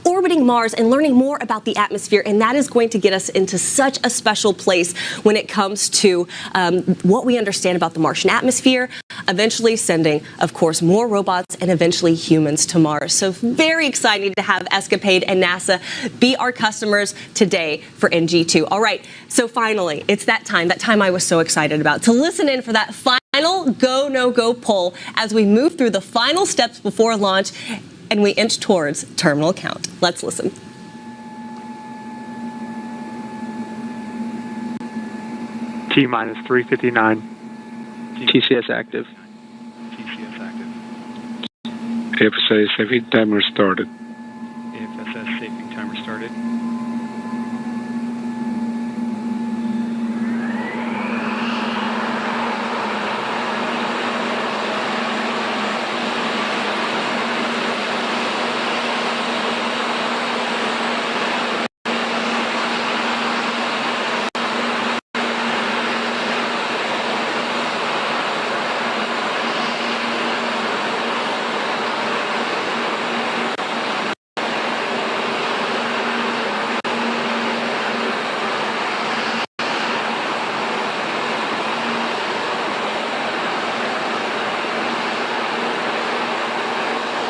orbiting Mars and learning more about the atmosphere, and that is going to get us into such a special place when it comes to what we understand about the Martian atmosphere, eventually sending, of course, more robots and eventually humans to Mars. So very exciting to have Escapade and NASA be our customers today for NG2. All right, so finally, it's that time I was so excited about, to listen in for that final go, no-go poll as we move through the final steps before launch and we inch towards terminal count. Let's listen. T-minus 359. TCS active. TCS active. AFSA safety timer started. AFSS safety timer started.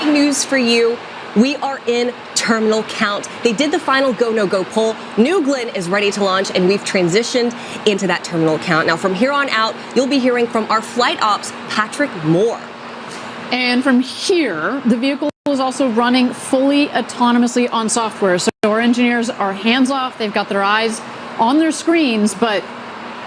News for you. We are in terminal count. They did the final go, no-go poll. New Glenn is ready to launch, and we've transitioned into that terminal count. Now, from here on out, you'll be hearing from our flight ops, Patrick Moore. And from here, the vehicle is also running fully autonomously on software. So our engineers are hands-off. They've got their eyes on their screens, but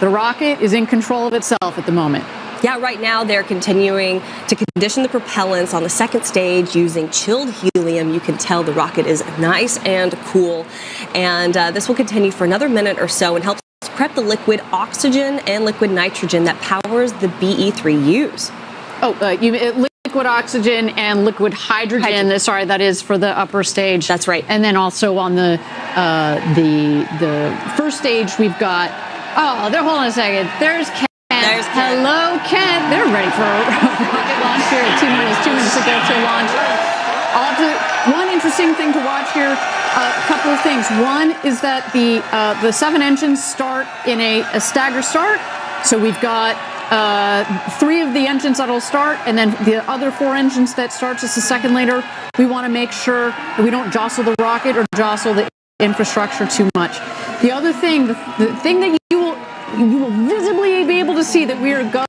the rocket is in control of itself at the moment. Yeah, right now they're continuing to condition the propellants on the second stage using chilled helium. You can tell the rocket is nice and cool. And this will continue for another minute or so and helps prep the liquid oxygen and liquid nitrogen that powers the BE-3Us. Liquid oxygen and liquid hydrogen. Sorry, that is for the upper stage. That's right. And then also on the first stage, we've got, hold on a second. There's Ken. Hello, Ken. They're ready for a rocket launch here at T-minus 2 minutes to go to launch. One interesting thing to watch here, a couple of things. One is that the 7 engines start in a stagger start. So we've got 3 of the engines that'll start, and then the other 4 engines that start just a second later. We want to make sure that we don't jostle the rocket or jostle the infrastructure too much. The other thing, the thing that you will visibly be able to see that we are go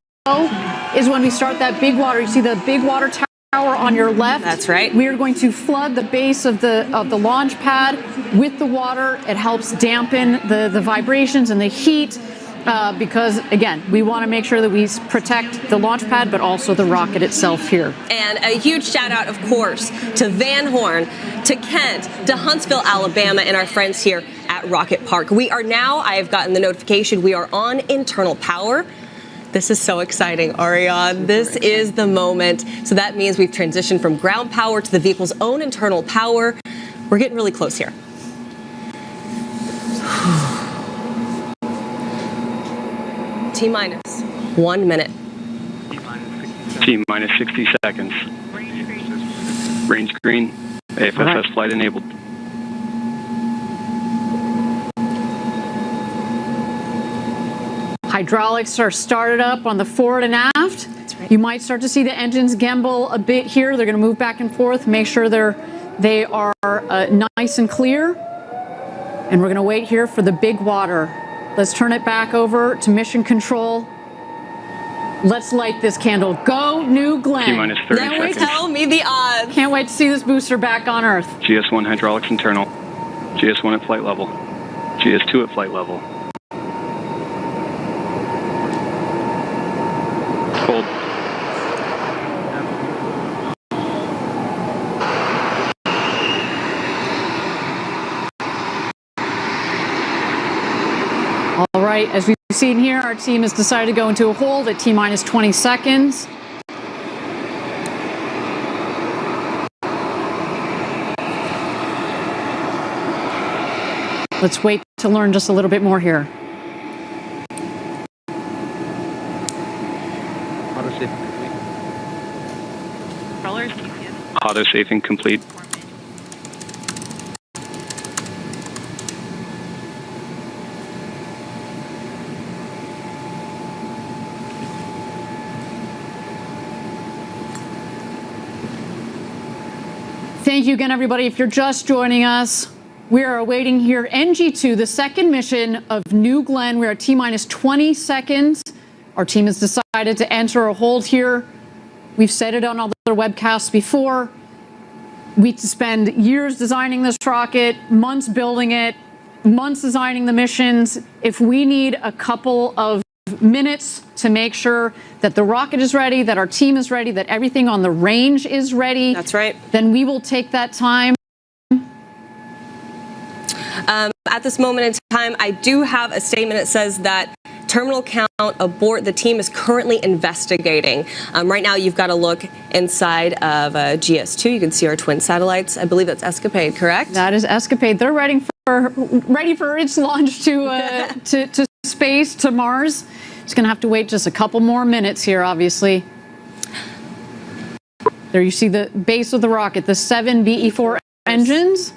is when we start that big water. You see the big water tower on your left. That's right. We are going to flood the base of the launch pad with the water. It helps dampen the vibrations and the heat because, again, we want to make sure that we protect the launch pad, but also the rocket itself here. And a huge shout out, of course, to Van Horn, to Kent, to Huntsville, Alabama, and our friends here at Rocket Park. We are now, I have gotten the notification, we are on internal power. This is so exciting, Ariane. This is the moment. So that means we've transitioned from ground power to the vehicle's own internal power. We're getting really close here. T-minus 1 minute. T-minus 60 seconds. Range green. AFSS flight enabled. Hydraulics are started up on the forward and aft. That's right. You might start to see the engines gimbal a bit here. They're going to move back and forth. Make sure they are nice and clear. And we're going to wait here for the big water. Let's turn it back over to mission control. Let's light this candle. Go, New Glenn. T-minus 30 Now seconds. tell me the odds. Can't wait to see this booster back on Earth. GS1 hydraulics internal. GS1 at flight level. GS2 at flight level. Hold. All right, as we've seen here, our team has decided to go into a hold at T-minus 20 seconds. Let's wait to learn just a little bit more here. Auto safing complete. Thank you again, everybody. If you're just joining us, we are awaiting here NG2, the second mission of New Glenn. We're at T-minus 20 seconds. Our team has decided to enter a hold here. We've said it on other webcasts before. We spend years designing this rocket, months building it, months designing the missions. If we need a couple of minutes to make sure that the rocket is ready, that our team is ready, that everything on the range is ready. That's right. Then we will take that time. At this moment in time, I do have a statement that says that terminal count abort. The team is currently investigating. Right now, you've got to look inside of GS2. You can see our twin satellites. I believe that's Escapade, correct? That is Escapade. They're ready for its launch to space, to Mars. It's going to have to wait just a couple more minutes here, obviously. There you see the base of the rocket, the 7 BE-4 engines.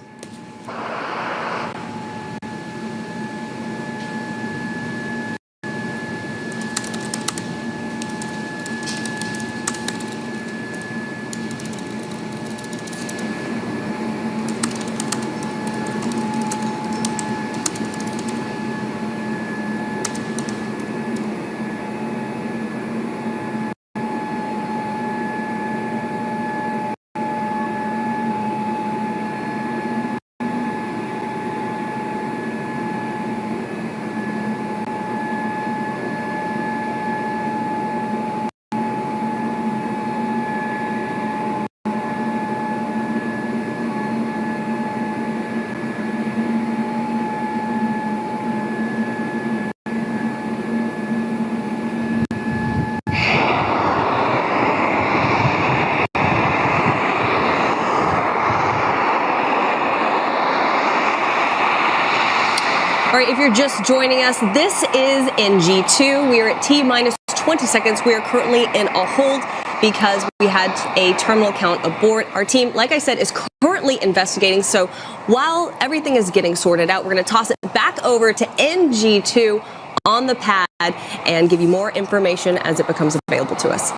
All right, if you're just joining us, this is NG2. We are at T-minus 20 seconds. We are currently in a hold because we had a terminal count abort. Our team, like I said, is currently investigating. So while everything is getting sorted out, we're going to toss it back over to NG2 on the pad and give you more information as it becomes available to us.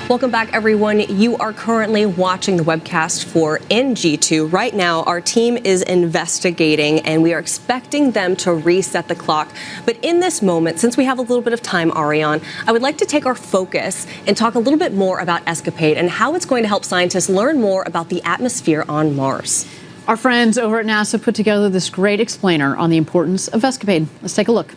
Welcome back, everyone. You are currently watching the webcast for NG2. Right now, our team is investigating, and we are expecting them to reset the clock. But in this moment, since we have a little bit of time, Ariane, I would like to take our focus and talk a little bit more about ESCAPADE and how it's going to help scientists learn more about the atmosphere on Mars. Our friends over at NASA put together this great explainer on the importance of ESCAPADE. Let's take a look.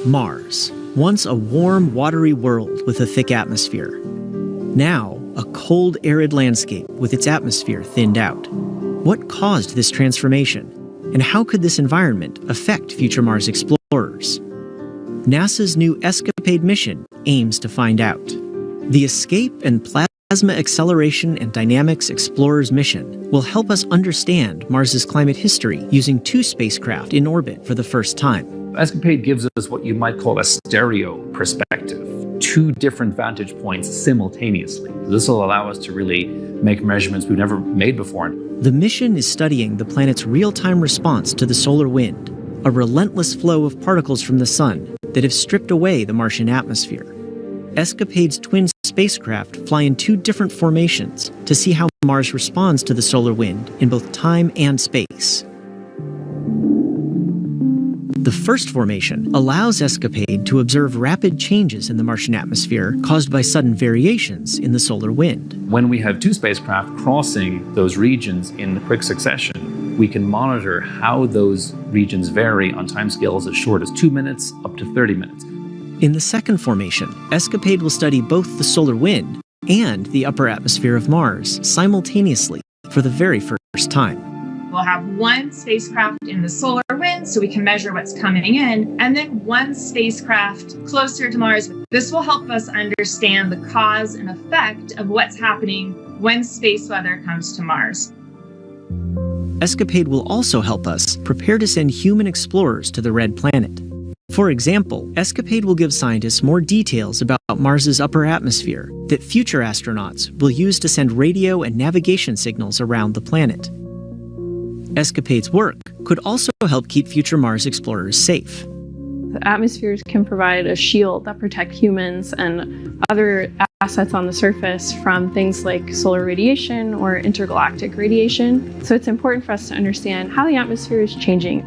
Mars, once a warm, watery world with a thick atmosphere. Now, a cold, arid landscape with its atmosphere thinned out. What caused this transformation? And how could this environment affect future Mars explorers? NASA's new ESCAPADE mission aims to find out. The Escape and Plasma Acceleration and Dynamics Explorers mission will help us understand Mars's climate history using 2 spacecraft in orbit for the first time. ESCAPADE gives us what you might call a stereo perspective, 2 different vantage points simultaneously. This will allow us to really make measurements we've never made before. The mission is studying the planet's real-time response to the solar wind, a relentless flow of particles from the sun that have stripped away the Martian atmosphere. ESCAPADE's twin spacecraft fly in 2 different formations to see how Mars responds to the solar wind in both time and space. The first formation allows ESCAPADE to observe rapid changes in the Martian atmosphere caused by sudden variations in the solar wind. When we have 2 spacecraft crossing those regions in quick succession, we can monitor how those regions vary on timescales as short as 2 minutes up to 30 minutes. In the second formation, ESCAPADE will study both the solar wind and the upper atmosphere of Mars simultaneously for the very first time. We'll have 1 spacecraft in the solar wind so we can measure what's coming in, and then 1 spacecraft closer to Mars. This will help us understand the cause and effect of what's happening when space weather comes to Mars. ESCAPADE will also help us prepare to send human explorers to the Red Planet. For example, ESCAPADE will give scientists more details about Mars's upper atmosphere that future astronauts will use to send radio and navigation signals around the planet. ESCAPADE's work could also help keep future Mars explorers safe. The atmospheres can provide a shield that protect humans and other assets on the surface from things like solar radiation or intergalactic radiation. So it's important for us to understand how the atmosphere is changing.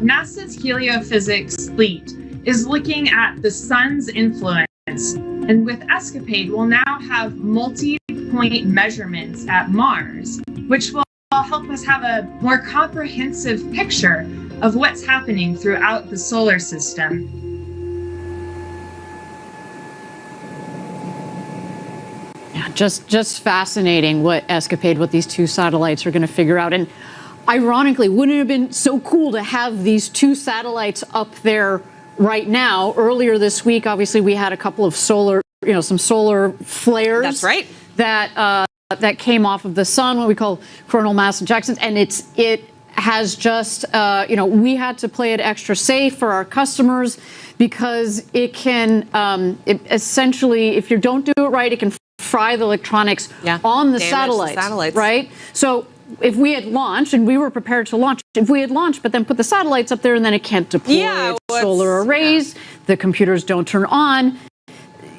NASA's heliophysics fleet is looking at the sun's influence. And with ESCAPADE, we'll now have multi-point measurements at Mars, which will help us have a more comprehensive picture of what's happening throughout the solar system. Yeah, just fascinating what ESCAPADE, what these 2 satellites are going to figure out. And ironically, wouldn't it have been so cool to have these 2 satellites up there right now? Earlier this week, obviously, we had a couple of solar, some solar flares. That's right. That came off of the sun, what we call coronal mass ejections, and it has just, we had to play it extra safe for our customers because it can, essentially, if you don't do it right, it can fry the electronics on the satellites, right? So if we had launched, and we were prepared to launch, if we had launched, but then put the satellites up there and then it can't deploy solar arrays, the computers don't turn on,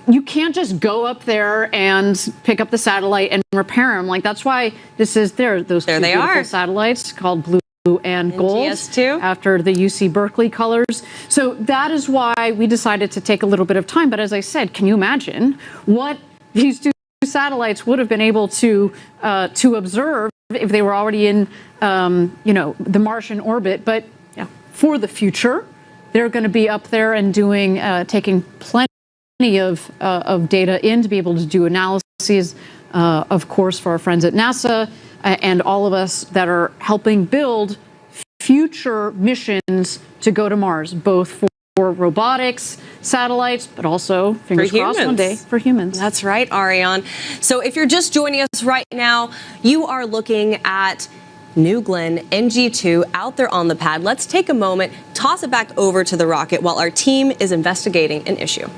you can't just go up there and pick up the satellite and repair them. Like, that's why those 2 beautiful satellites called Blue and Gold, GS2, after the UC Berkeley colors. So that is why we decided to take a little bit of time. But as I said, can you imagine what these 2 satellites would have been able to observe if they were already in, the Martian orbit? But for the future, they're going to be up there and doing, taking plenty of data in to be able to do analyses, of course, for our friends at NASA and all of us that are helping build future missions to go to Mars, both for robotics, satellites, but also, fingers crossed, one day for humans. That's right, Ariane. So if you're just joining us right now, you are looking at New Glenn NG2 out there on the pad. Let's take a moment, toss it back over to the rocket while our team is investigating an issue.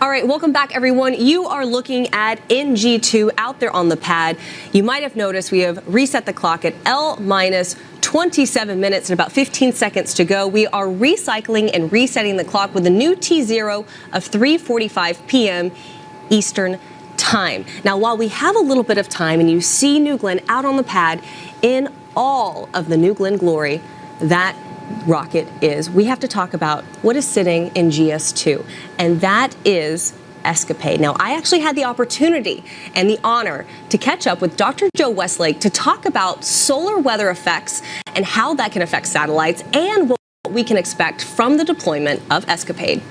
All right, welcome back, everyone. You are looking at NG2 out there on the pad. You might have noticed we have reset the clock at L-minus 27 minutes and about 15 seconds to go. We are recycling and resetting the clock with a new T0 of 3:45 p.m. Eastern Time. Now, while we have a little bit of time and you see New Glenn out on the pad in all of the New Glenn glory, that rocket is, we have to talk about what is sitting in GS2, and that is Escapade. Now, I actually had the opportunity and the honor to catch up with Dr. Joe Westlake to talk about solar weather effects and how that can affect satellites and what we can expect from the deployment of Escapade.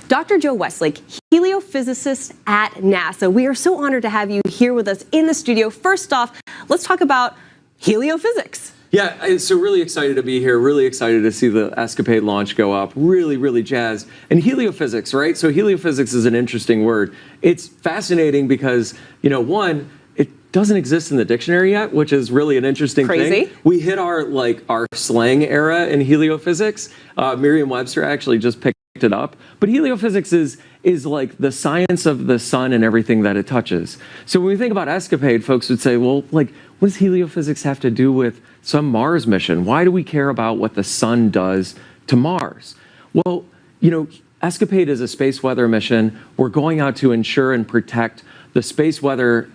Dr. Joe Westlake, heliophysicist at NASA. We are so honored to have you here with us in the studio. First off, let's talk about heliophysics. Yeah, so really excited to be here, really excited to see the Escapade launch go up, really jazzed. And heliophysics, right? So heliophysics is an interesting word. It's fascinating because, you know, one, it doesn't exist in the dictionary yet, which is really an interesting thing. We hit our slang era in heliophysics. Merriam-Webster actually just picked it up. But heliophysics is like the science of the sun and everything that it touches. So when we think about Escapade, folks would say, well, like, what does heliophysics have to do with some Mars mission? Why do we care about what the sun does to Mars? Well, you know, Escapade is a space weather mission. We're going out to ensure and protect the space weather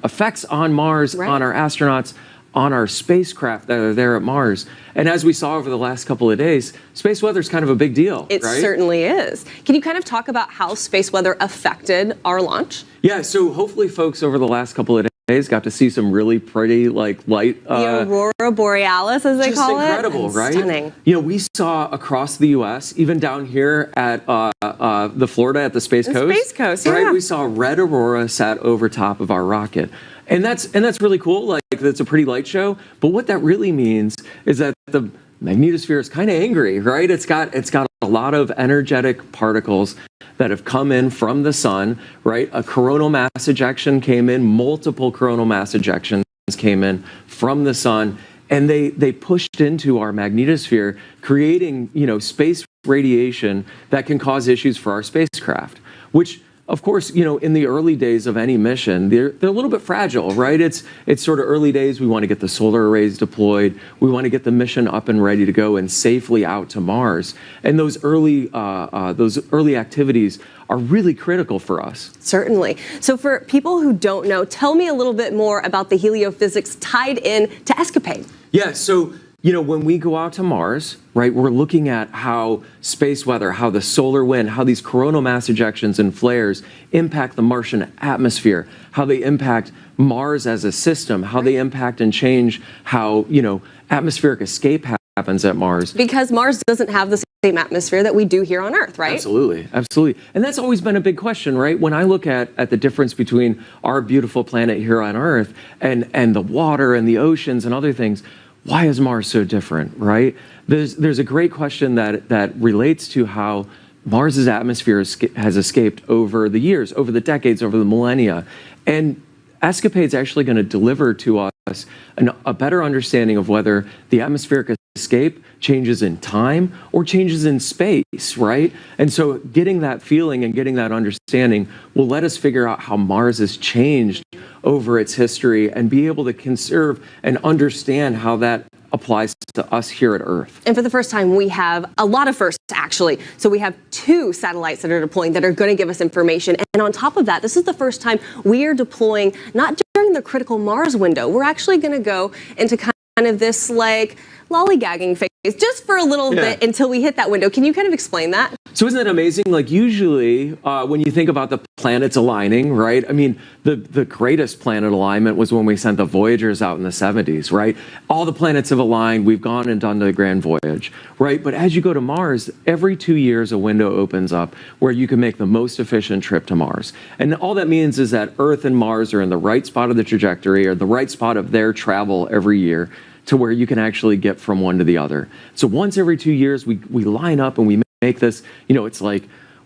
effects on Mars, on our astronauts, on our spacecraft that are there at Mars. And as we saw over the last couple of days, space weather is kind of a big deal, It certainly is. Can you kind of talk about how space weather affected our launch? Yeah, so hopefully folks over the last couple of days got to see some really pretty, like, light... the Aurora Borealis, as they call it. Just incredible, right? Stunning. You know, we saw across the U.S., even down here at the Florida at the Space Coast. Space Coast, yeah. Right, we saw red aurora sat over top of our rocket. And that's really cool. Like, that's a pretty light show. But what that really means is that the magnetosphere is kind of angry, right? It's got a lot of energetic particles that have come in from the sun, right? A coronal mass ejection came in, multiple coronal mass ejections came in from the sun, and they pushed into our magnetosphere, creating, you know, space radiation that can cause issues for our spacecraft, which, of course, you know, in the early days of any mission, they're a little bit fragile, right? It's sort of early days. We want to get the solar arrays deployed. We want to get the mission up and ready to go and safely out to Mars. And those early activities are really critical for us. Certainly. So for people who don't know, tell me a little bit more about the heliophysics tied in to Escapade. Yeah, so, you know, when we go out to Mars, right, we're looking at how space weather, how the solar wind, how these coronal mass ejections and flares impact the Martian atmosphere, how they impact Mars as a system, how they impact and change how, you know, atmospheric escape happens at Mars. Because Mars doesn't have the same atmosphere that we do here on Earth, right? Absolutely, absolutely. And that's always been a big question, right? When I look at the difference between our beautiful planet here on Earth and the water and the oceans and other things, why is Mars so different, right? There's a great question that relates to how Mars's atmosphere has escaped over the years, over the decades, over the millennia. And Escapade's actually going to deliver to us a better understanding of whether the atmospheric escape changes in time or changes in space, right? And so getting that feeling and getting that understanding will let us figure out how Mars has changed over its history and be able to conserve and understand how that applies to us here at Earth. And for the first time, we have a lot of firsts, actually. So we have 2 satellites that are deploying that are going to give us information. And on top of that, this is the first time we are deploying not during the critical Mars window. We're actually going to go into kind of this, like, lollygagging phase just for a little bit until we hit that window. Can you kind of explain that? So isn't that amazing? Like, usually when you think about the planets aligning, right? I mean, the greatest planet alignment was when we sent the Voyagers out in the 70s, right? All the planets have aligned. We've gone and done the grand voyage, right? But as you go to Mars, every 2 years a window opens up where you can make the most efficient trip to Mars. And all that means is that Earth and Mars are in the right spot of the trajectory, or the right spot of their travel every year, to where you can actually get from one to the other. So once every 2 years, we line up and we make this, you know, it's like,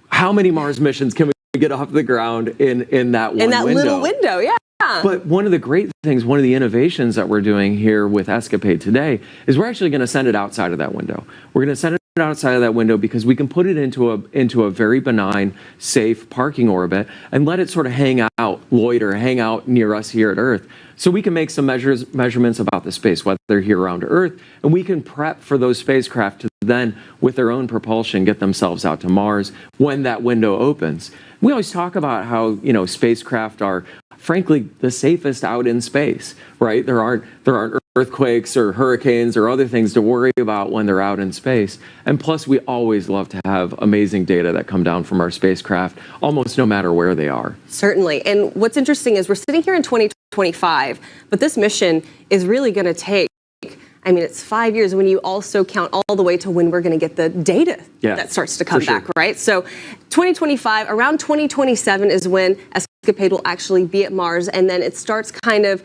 how many Mars missions can we get off the ground in that one window? In that little window, yeah. But one of the great things, one of the innovations that we're doing here with Escapade today is we're actually going to send it outside of that window. We're going to send it outside of that window because we can put it into a very benign, safe parking orbit and let it sort of hang out, loiter, hang out near us here at Earth. So we can make some measurements about the space weather here around Earth, and we can prep for those spacecraft to then, with their own propulsion, get themselves out to Mars when that window opens. We always talk about how, you know, spacecraft are, frankly, the safest out in space, right? There aren't earthquakes or hurricanes or other things to worry about when they're out in space. And plus, we always love to have amazing data that come down from our spacecraft, almost no matter where they are. Certainly. And what's interesting is we're sitting here in 2025, but this mission is really going to take, I mean, it's 5 years when you also count all the way to when we're going to get the data that starts to come back, right? So 2025, around 2027 is when Escapade will actually be at Mars, and then it starts kind of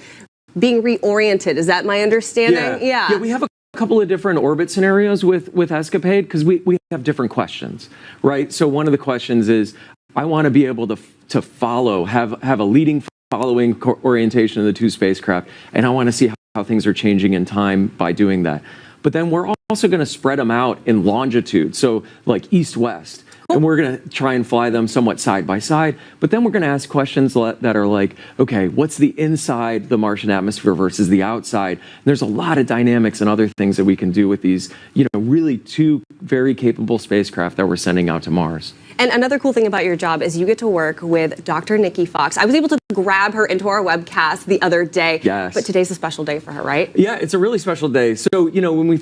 being reoriented. Is that my understanding? Yeah, we have a couple of different orbit scenarios with Escapade because we have different questions, right? So one of the questions is, I want to be able to follow, have a leading following orientation of the two spacecraft, and I want to see how things are changing in time by doing that. But then we're also going to spread them out in longitude, so like east-west. And we're going to try and fly them somewhat side by side. But then we're going to ask questions that are like, okay, what's the inside the Martian atmosphere versus the outside? And there's a lot of dynamics and other things that we can do with these, you know, really two very capable spacecraft that we're sending out to Mars. And another cool thing about your job is you get to work with Dr. Nikki Fox. I was able to grab her into our webcast the other day. Yes. But today's a special day for her, right? Yeah, it's a really special day. So, you know, when we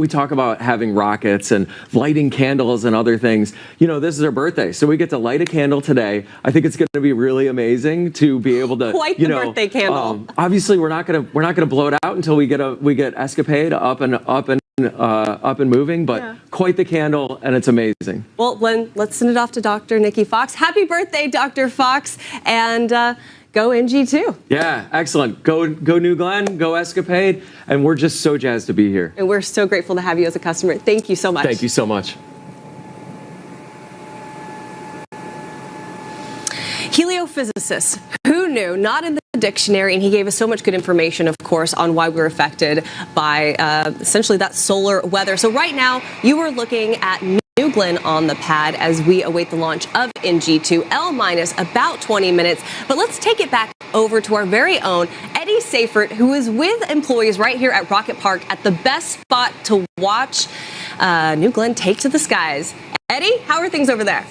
talk about having rockets and lighting candles and other things, you know, this is her birthday. So we get to light a candle today. I think it's going to be really amazing to be able to, quite the birthday candle. Obviously, we're not going to blow it out until we get Escapade up and moving, but quite the candle, and it's amazing. Well, let's send it off to Dr. Nikki Fox. Happy birthday, Dr. Fox, and go NG2. Yeah, excellent. Go New Glenn, go Escapade, and we're just so jazzed to be here. And we're so grateful to have you as a customer. Thank you so much. Thank you so much. Heliophysicist, who knew? Not in the dictionary, and he gave us so much good information, of course, on why we're affected by essentially that solar weather. So right now, you are looking at New Glenn on the pad as we await the launch of NG2, L- about 20 minutes. But let's take it back over to our very own Eddie Seifert, who is with employees right here at Rocket Park at the best spot to watch New Glenn take to the skies. Eddie, how are things over there?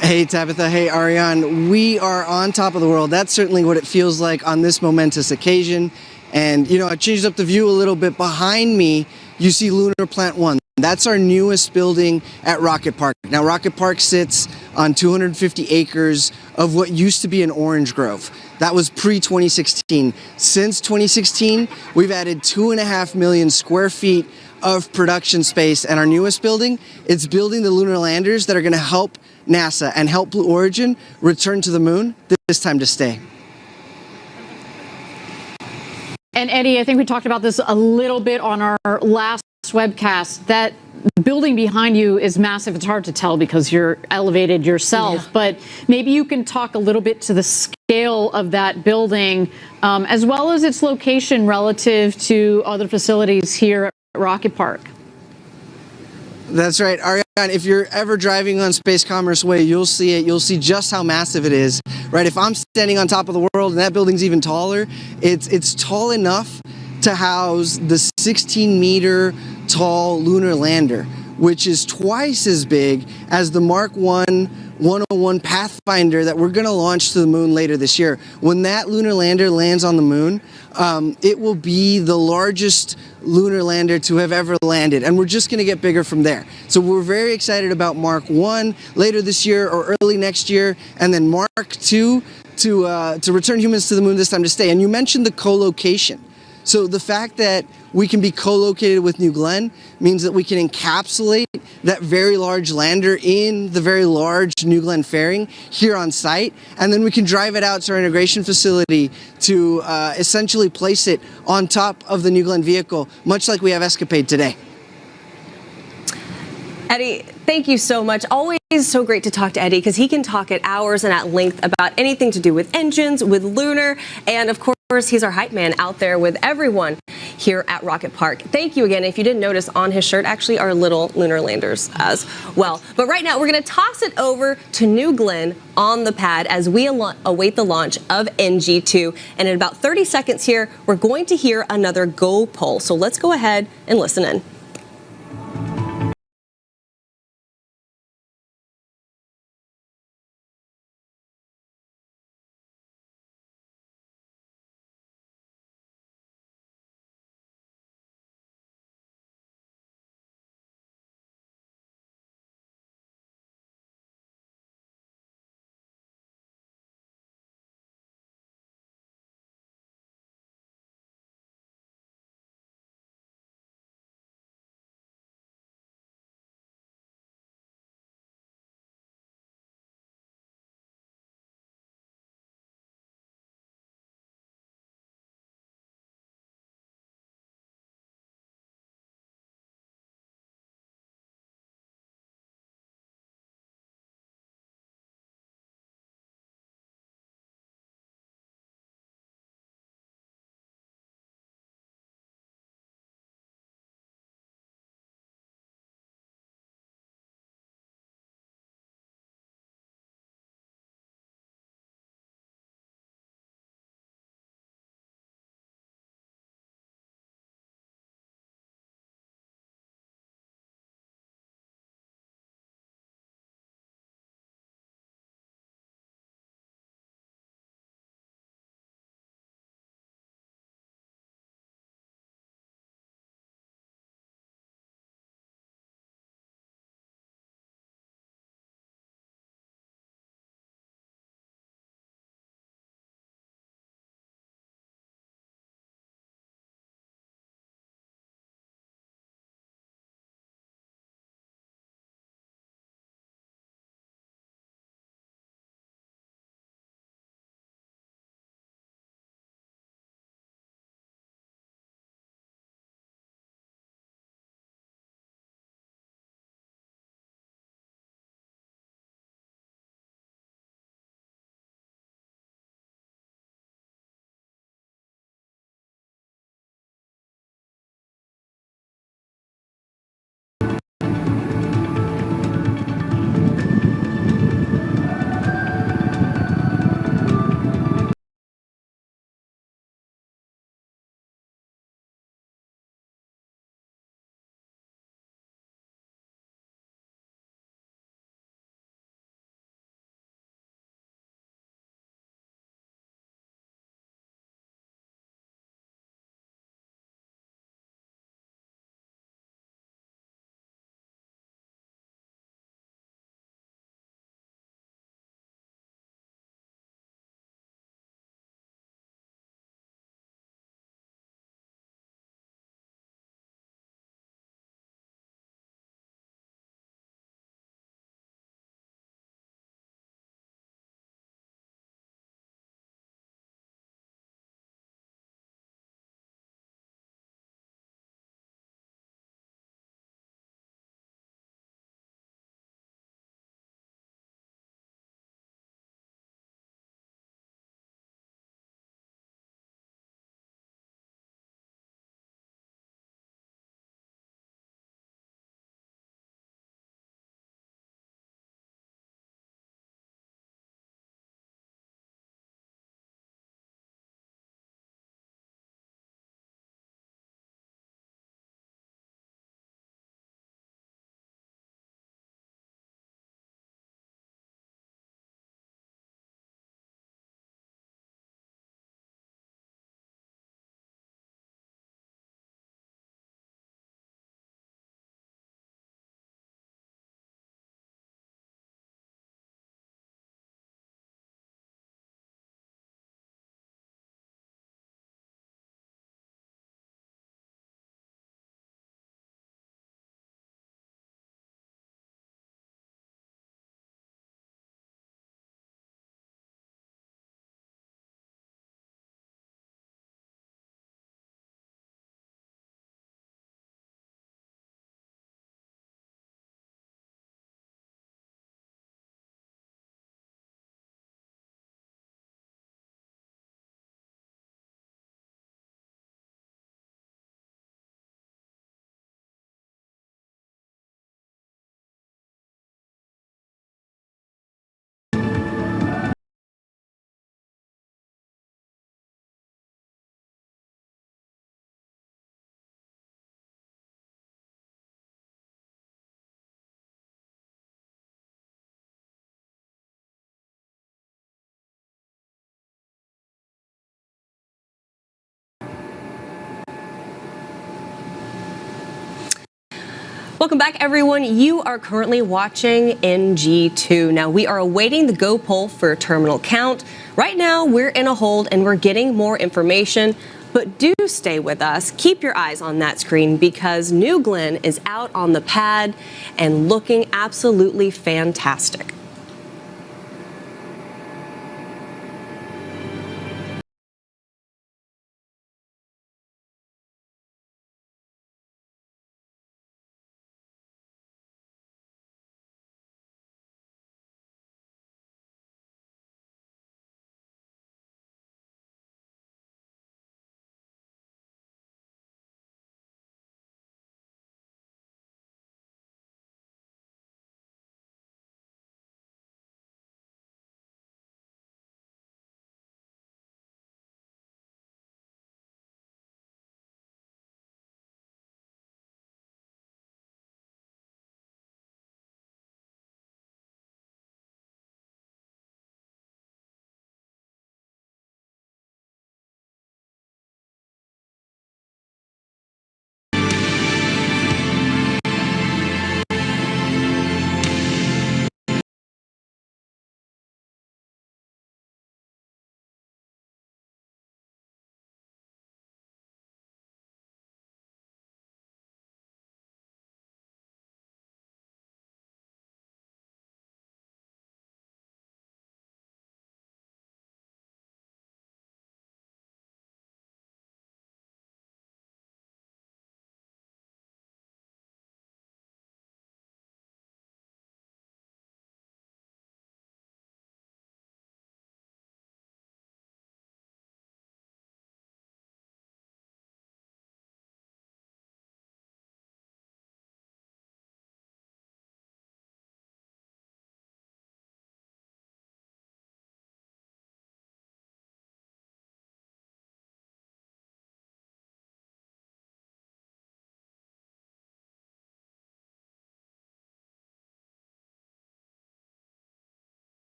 Hey Tabitha, hey Ariane, we are on top of the world. That's certainly what it feels like on this momentous occasion. And you know, I changed up the view a little bit. Behind me, you see Lunar Plant 1. That's our newest building at Rocket Park. Now, Rocket Park sits on 250 acres of what used to be an orange grove. That was pre-2016. Since 2016, we've added 2.5 million square feet of production space. And our newest building, it's building the lunar landers that are going to help NASA and help Blue Origin return to the moon, this time to stay. And Eddie, I think we talked about this a little bit on our last webcast. That building behind you is massive. It's hard to tell because you're elevated yourself, but maybe you can talk a little bit to the scale of that building, as well as its location relative to other facilities here at Rocket Park. That's right, Ariane. If you're ever driving on Space Commerce Way, you'll see it. You'll see just how massive it is, right? If I'm standing on top of the world and that building's even taller, it's tall enough to house the 16-meter tall lunar lander, which is twice as big as the Mark 101 Pathfinder that we're going to launch to the moon later this year. When that lunar lander lands on the moon, it will be the largest lunar lander to have ever landed, and we're just going to get bigger from there. So we're very excited about Mark 1 later this year or early next year, and then Mark 2 to return humans to the moon, this time to stay. And you mentioned the co-location. So the fact that we can be co-located with New Glenn means that we can encapsulate that very large lander in the very large New Glenn fairing here on site, and then we can drive it out to our integration facility to essentially place it on top of the New Glenn vehicle, much like we have Escapade today. Eddie, thank you so much. Always so great to talk to Eddie because he can talk at hours and at length about anything to do with engines, with lunar, and of course, He's our hype man out there with everyone here at Rocket Park. Thank you again. If you didn't notice, on his shirt actually are little lunar landers as well. But right now, we're going to toss it over to New Glenn on the pad as we await the launch of NG2. And in about 30 seconds here, we're going to hear another go pulse. So let's go ahead and listen in. Welcome back, everyone. You are currently watching NG2. Now, we are awaiting the go poll for terminal count. Right now, we're in a hold and we're getting more information. But do stay with us. Keep your eyes on that screen because New Glenn is out on the pad and looking absolutely fantastic.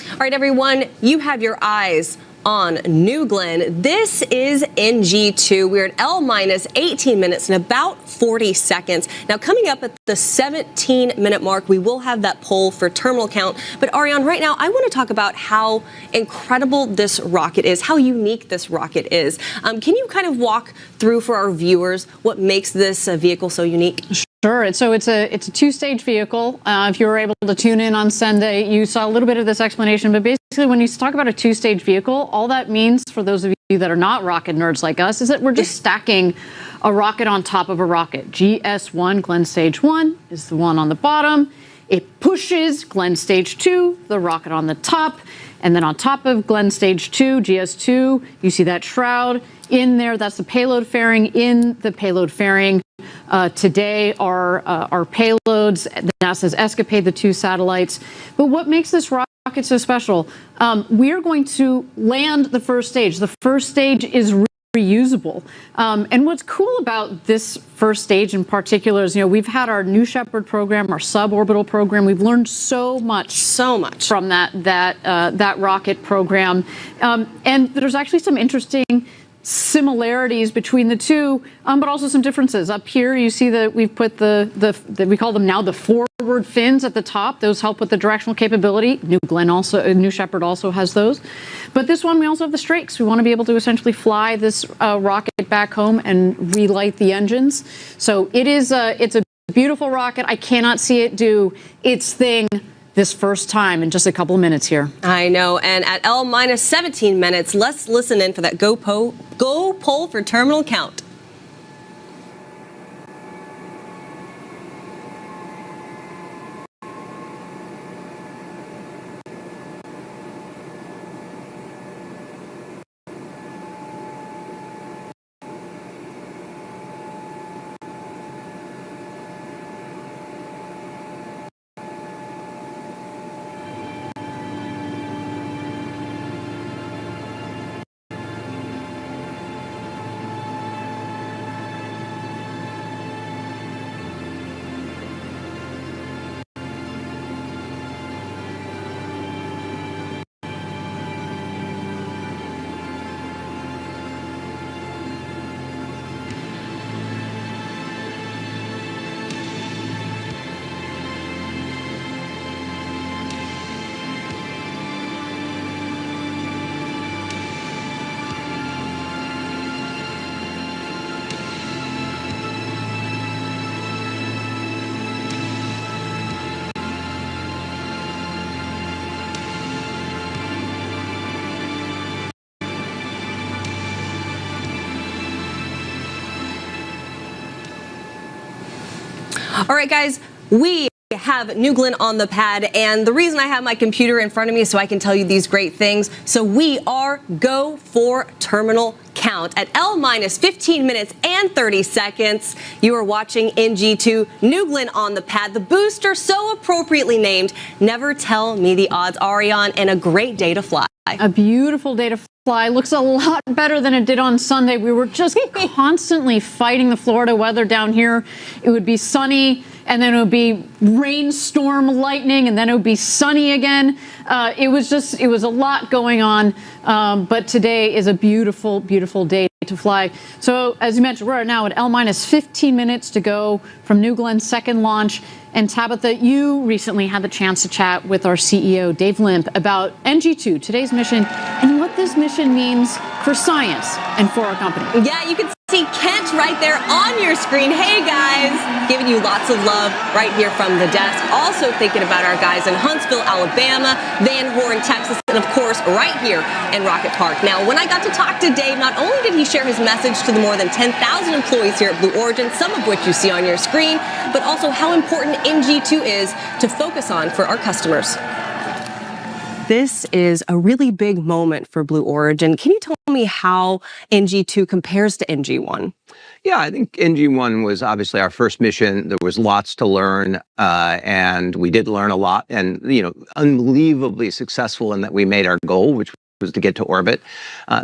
All right, everyone, you have your eyes on New Glenn. This is NG2. We're at L minus 18 minutes and about 40 seconds. Now, coming up at the 17-minute mark, we will have that poll for terminal count. But Ariane, right now, I want to talk about how incredible this rocket is, how unique this rocket is. Can you kind of walk through for our viewers what makes this vehicle so unique? Sure. So it's a two-stage vehicle. If you were able to tune in on Sunday, you saw a little bit of this explanation. But basically, when you talk about a two-stage vehicle, all that means for those of you that are not rocket nerds like us is that we're just stacking a rocket on top of a rocket. GS1, Glenn Stage 1, is the one on the bottom. It pushes Glenn Stage 2, the rocket on the top. And then on top of Glenn Stage 2, GS2, you see that shroud in there. That's the payload fairing. In the payload fairing today are payloads, NASA's Escapade, the 2 satellites. But what makes this rocket so special? We're going to land the first stage. The first stage is reusable. And what's cool about this first stage in particular is, we've had our New Shepard program, our suborbital program. We've learned so much from that rocket program. And there's actually some interesting similarities between the two, but also some differences. Up here, you see that we've put we call them now the forward fins at the top. Those help with the directional capability. New Shepard also has those. But this one, we also have the strakes. We want to be able to essentially fly this rocket back home and relight the engines. So it's a beautiful rocket. I cannot see it do its thing this first time in just a couple of minutes here. I know, and at L minus 17 minutes, let's listen in for that go poll for terminal count. All right, guys, we have New Glenn on the pad, and the reason I have my computer in front of me is so I can tell you these great things. So we are go for terminal count. At L minus 15 minutes and 30 seconds, you are watching NG2, New Glenn on the pad, the booster so appropriately named Never Tell Me the Odds, Ariane, and a great day to fly. A beautiful day to fly. Looks a lot better than it did on Sunday. We were just constantly fighting the Florida weather down here. It would be sunny, and then it would be rainstorm, lightning, and then it would be sunny again. It was a lot going on, but today is a beautiful, beautiful day to fly. So as you mentioned, we're now at L minus 15 minutes to go from New Glenn's second launch. And Tabitha, you recently had the chance to chat with our CEO, Dave Limp, about NG2, today's mission, and what this mission means for science and for our company. Yeah, you can see Kent right there on your screen. Hey, guys, giving you lots of love right here from the desk. Also thinking about our guys in Huntsville, Alabama, Van Horn, Texas, and of course, right here in Rocket Park. Now, when I got to talk to Dave, not only did he share his message to the more than 10,000 employees here at Blue Origin, some of which you see on your screen, but also how important NG2 is to focus on for our customers. This is a really big moment for Blue Origin. Can you tell me how NG2 compares to NG1? Yeah, I think NG1 was obviously our first mission. There was lots to learn, and we did learn a lot, and unbelievably successful in that we made our goal, which was to get to orbit.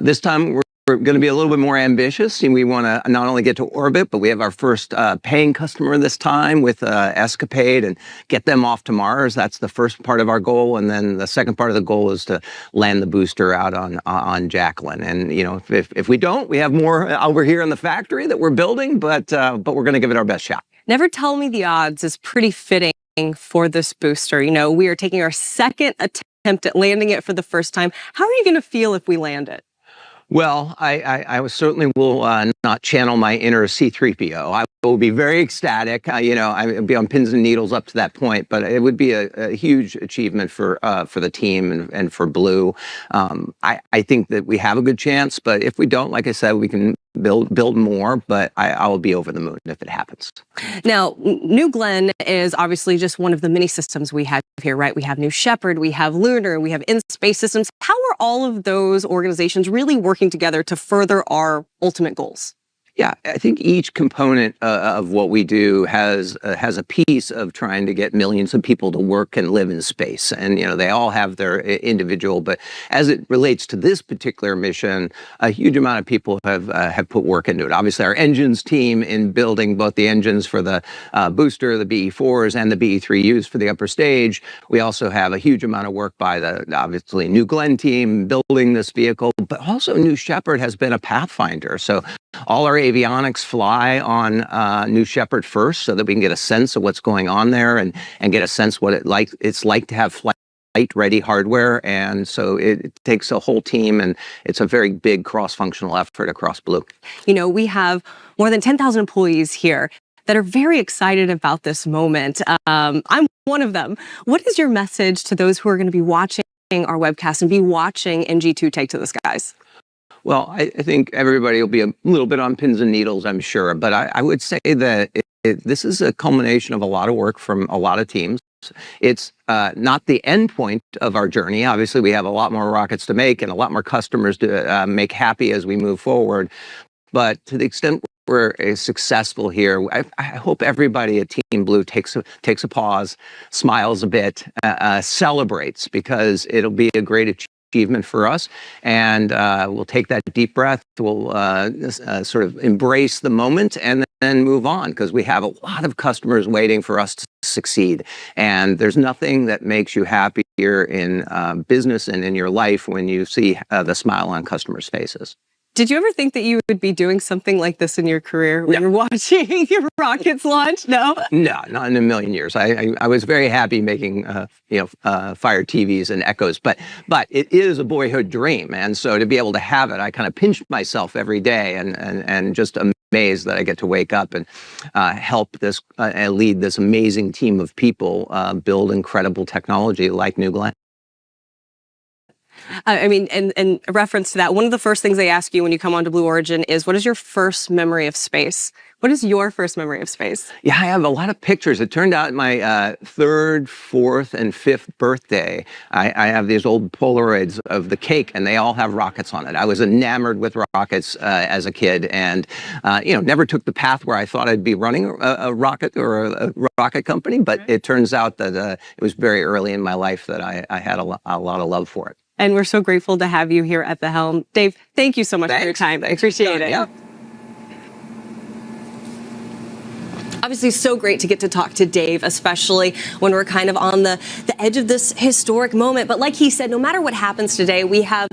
This time we're going to be a little bit more ambitious, and we want to not only get to orbit, but we have our first paying customer this time with Escapade and get them off to Mars. That's the first part of our goal, and then the second part of the goal is to land the booster out on Jacqueline. And if we don't, we have more over here in the factory that we're building, but we're going to give it our best shot. Never Tell Me the Odds is pretty fitting for this booster. We are taking our second attempt at landing it for the first time. How are you going to feel if we land it? Well, I certainly will not channel my inner C-3PO. I will be very ecstatic. I would be on pins and needles up to that point, but it would be a huge achievement for the team and for Blue. I think that we have a good chance, but if we don't, like I said, we can build more, but I will be over the moon if it happens. Now, New Glenn is obviously just one of the many systems we have here, right? We have New Shepard, we have Lunar, we have In-Space Systems. How are all of those organizations really working together to further our ultimate goals? Yeah, I think each component of what we do has a piece of trying to get millions of people to work and live in space, and they all have their individual. But as it relates to this particular mission, a huge amount of people have put work into it. Obviously, our engines team in building both the engines for the booster, the BE-4s, and the BE-3Us for the upper stage. We also have a huge amount of work by the obviously New Glenn team building this vehicle, but also New Shepard has been a pathfinder. So all our avionics fly on New Shepard first, so that we can get a sense of what's going on there and get a sense what it's like to have flight-ready hardware. And so it takes a whole team, and it's a very big cross-functional effort across Blue. We have more than 10,000 employees here that are very excited about this moment. I'm one of them. What is your message to those who are going to be watching our webcast and be watching NG2 take to the skies? Well, I think everybody will be a little bit on pins and needles, I'm sure. But I would say that this is a culmination of a lot of work from a lot of teams. It's not the end point of our journey. Obviously, we have a lot more rockets to make and a lot more customers to make happy as we move forward. But to the extent we're successful here, I hope everybody at Team Blue takes a pause, smiles a bit, celebrates, because it'll be a great achievement for us, and we'll take that deep breath. We'll sort of embrace the moment and then move on, because we have a lot of customers waiting for us to succeed. And there's nothing that makes you happier in business and in your life when you see the smile on customers' faces. Did you ever think that you would be doing something like this in your career when you're watching your rockets launch? No? No, not in a million years. I was very happy making, Fire TVs and Echoes, but it is a boyhood dream. And so to be able to have it, I kind of pinch myself every day and just amazed that I get to wake up and help this, lead this amazing team of people build incredible technology like New Glenn. I mean, and a reference to that, one of the first things they ask you when you come onto Blue Origin is, what is your first memory of space? What is your first memory of space? Yeah, I have a lot of pictures. It turned out my third, fourth, and fifth birthday, I have these old Polaroids of the cake, and they all have rockets on it. I was enamored with rockets as a kid, and never took the path where I thought I'd be running a rocket or a rocket company. But it turns out that it was very early in my life that I had a lot of love for it. And we're so grateful to have you here at the helm. Dave, thank you so much for your time. I appreciate it. Yeah. Obviously, so great to get to talk to Dave, especially when we're kind of on the edge of this historic moment. But like he said, no matter what happens today, we have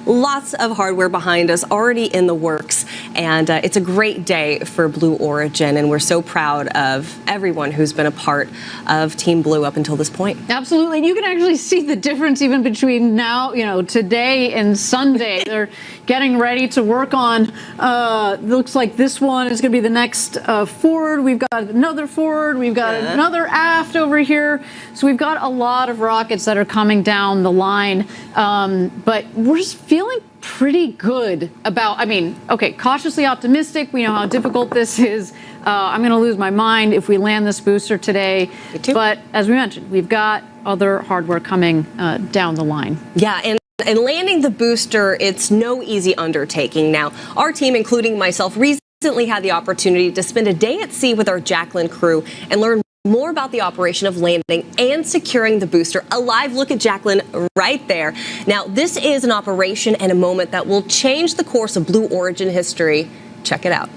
lots of hardware behind us already in the works. And it's a great day for Blue Origin. And we're so proud of everyone who's been a part of Team Blue up until this point. Absolutely. And you can actually see the difference even between now, today and Sunday. They're getting ready to work on, looks like this one is going to be the next forward. We've got another forward. We've got another aft over here. So we've got a lot of rockets that are coming down the line. But we're just feeling pretty good about, cautiously optimistic. We know how difficult this is. I'm going to lose my mind if we land this booster today. But as we mentioned, we've got other hardware coming down the line. Yeah, and landing the booster, it's no easy undertaking. Now, our team, including myself, recently had the opportunity to spend a day at sea with our Jacqueline crew and learn more about the operation of landing and securing the booster. A live look at Jacqueline right there. Now, this is an operation and a moment that will change the course of Blue Origin history. Check it out.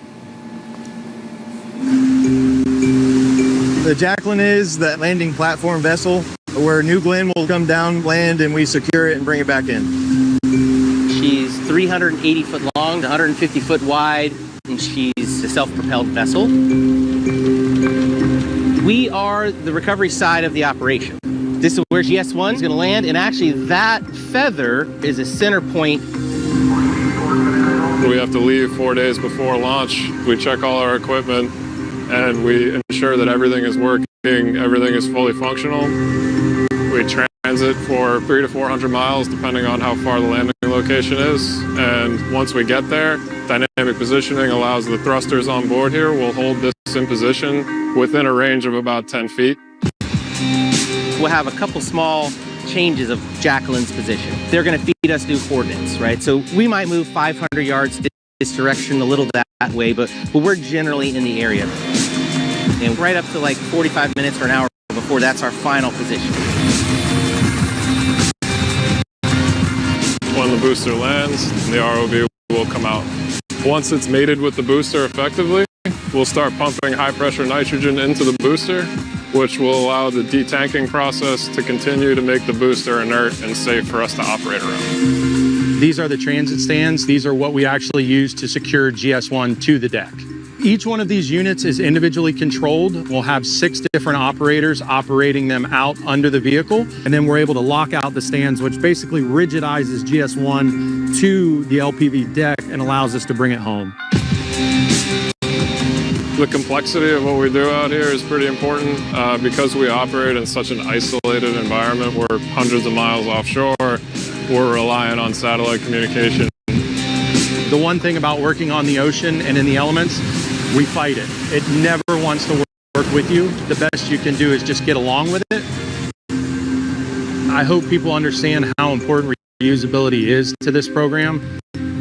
The Jacqueline is that landing platform vessel where New Glenn will come down, land, and we secure it and bring it back in. She's 380 foot long to 150 foot wide, and she's a self-propelled vessel. We are the recovery side of the operation. This is where GS-1 is going to land, and actually that feather is a center point. We have to leave 4 days before launch. We check all our equipment, and we ensure that everything is working, everything is fully functional. We transit for 300 to 400 miles, depending on how far the landing location is. And once we get there, dynamic positioning allows the thrusters on board here. We'll hold this in position within a range of about 10 feet. We'll have a couple small changes of Jacqueline's position. They're going to feed us new coordinates, right? So we might move 500 yards this direction, a little that way, but we're generally in the area. And right up to like 45 minutes or an hour before that's our final position. When the booster lands, the ROV will come out. Once it's mated with the booster effectively, we'll start pumping high-pressure nitrogen into the booster, which will allow the detanking process to continue to make the booster inert and safe for us to operate around. These are the transit stands. These are what we actually use to secure GS1 to the deck. Each one of these units is individually controlled. We'll have 6 different operators operating them out under the vehicle, and then we're able to lock out the stands, which basically rigidizes GS1 to the LPV deck and allows us to bring it home. The complexity of what we do out here is pretty important because we operate in such an isolated environment. We're hundreds of miles offshore. We're relying on satellite communication. The one thing about working on the ocean and in the elements, we fight it. It never wants to work with you. The best you can do is just get along with it. I hope people understand how important reusability is to this program.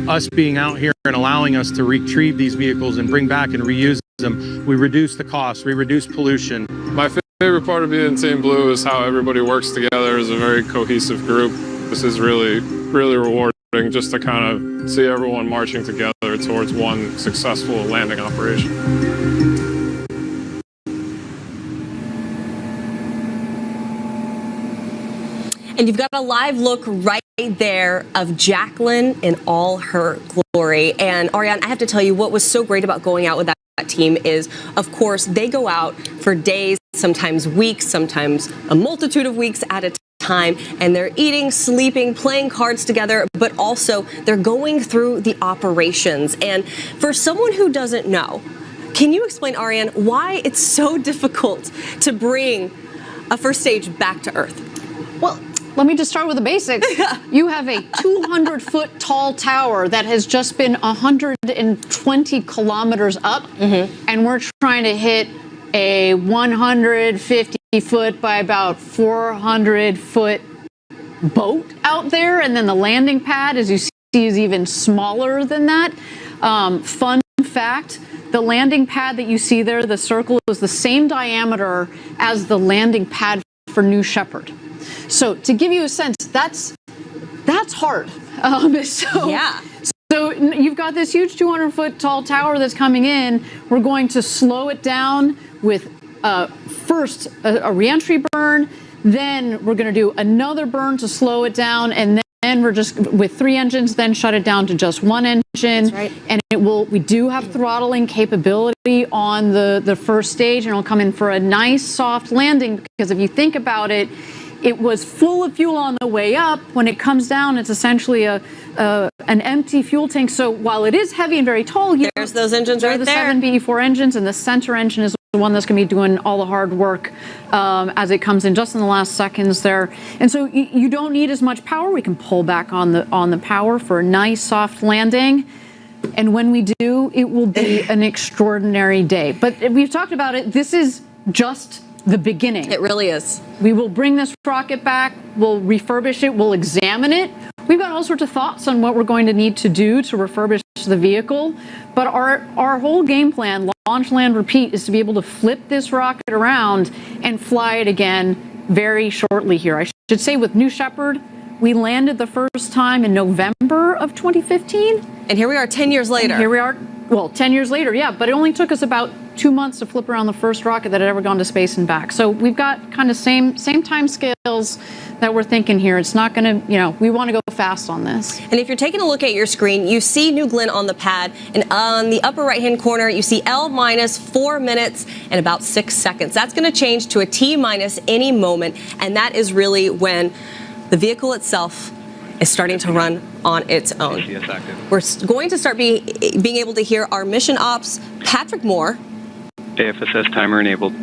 Us being out here and allowing us to retrieve these vehicles and bring back and reuse them, we reduce the cost, we reduce pollution. My favorite part of being Team Blue is how everybody works together as a very cohesive group. This is really, really rewarding just to kind of see everyone marching together towards one successful landing operation. And you've got a live look right there of Jacqueline in all her glory. And Ariane, I have to tell you, what was so great about going out with that team is, of course, they go out for days, sometimes weeks, sometimes a multitude of weeks at a time, and they're eating, sleeping, playing cards together, but also they're going through the operations. And for someone who doesn't know, can you explain, Ariane, why it's so difficult to bring a first stage back to Earth? Well, let me just start with the basics. You have a 200-foot tall tower that has just been 120 kilometers up, and we're trying to hit a 150-foot by about 400-foot boat out there, and then the landing pad, as you see, is even smaller than that. Fun fact, the landing pad that you see there, the circle, is the same diameter as the landing pad for New Shepard. So to give you a sense, that's hard. So you've got this huge 200-foot tall tower that's coming in. We're going to slow it down with first a reentry burn, then we're going to do another burn to slow it down, and then we're just with 3 engines, then shut it down to just 1 engine. That's right. And we do have throttling capability on the first stage, and it'll come in for a nice soft landing, because if you think about it, it was full of fuel on the way up. When it comes down, it's essentially an empty fuel tank. So while it is heavy and very tall here, there's those engines right there. There are the 7 BE4 engines, and the center engine is the one that's going to be doing all the hard work as it comes in just in the last seconds there. And so you don't need as much power. We can pull back on the power for a nice soft landing. And when we do, it will be an extraordinary day. But we've talked about it. This is just the beginning. It really is. We will bring this rocket back, we'll refurbish it, we'll examine it. We've got all sorts of thoughts on what we're going to need to do to refurbish the vehicle, but our whole game plan, launch, land, repeat, is to be able to flip this rocket around and fly it again very shortly here. I should say with New Shepard, we landed the first time in November of 2015. And here we are 10 years later. And here we are, well, 10 years later, yeah, but it only took us about 2 months to flip around the first rocket that had ever gone to space and back. So we've got kind of same time scales that we're thinking here. It's not going to, we want to go fast on this. And if you're taking a look at your screen, you see New Glenn on the pad, and on the upper right-hand corner, you see L minus 4 minutes and about 6 seconds. That's going to change to a T minus any moment, and that is really when the vehicle itself is starting to run on its own. We're going to start being able to hear our mission ops, Patrick Moore. AFSS timer enabled.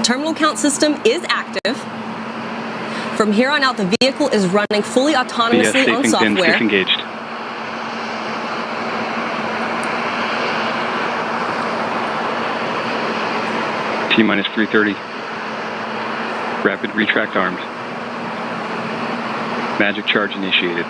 Terminal count system is active. From here on out, the vehicle is running fully autonomously on software. Disengaged. T minus 330. Rapid retract armed. Magic charge initiated.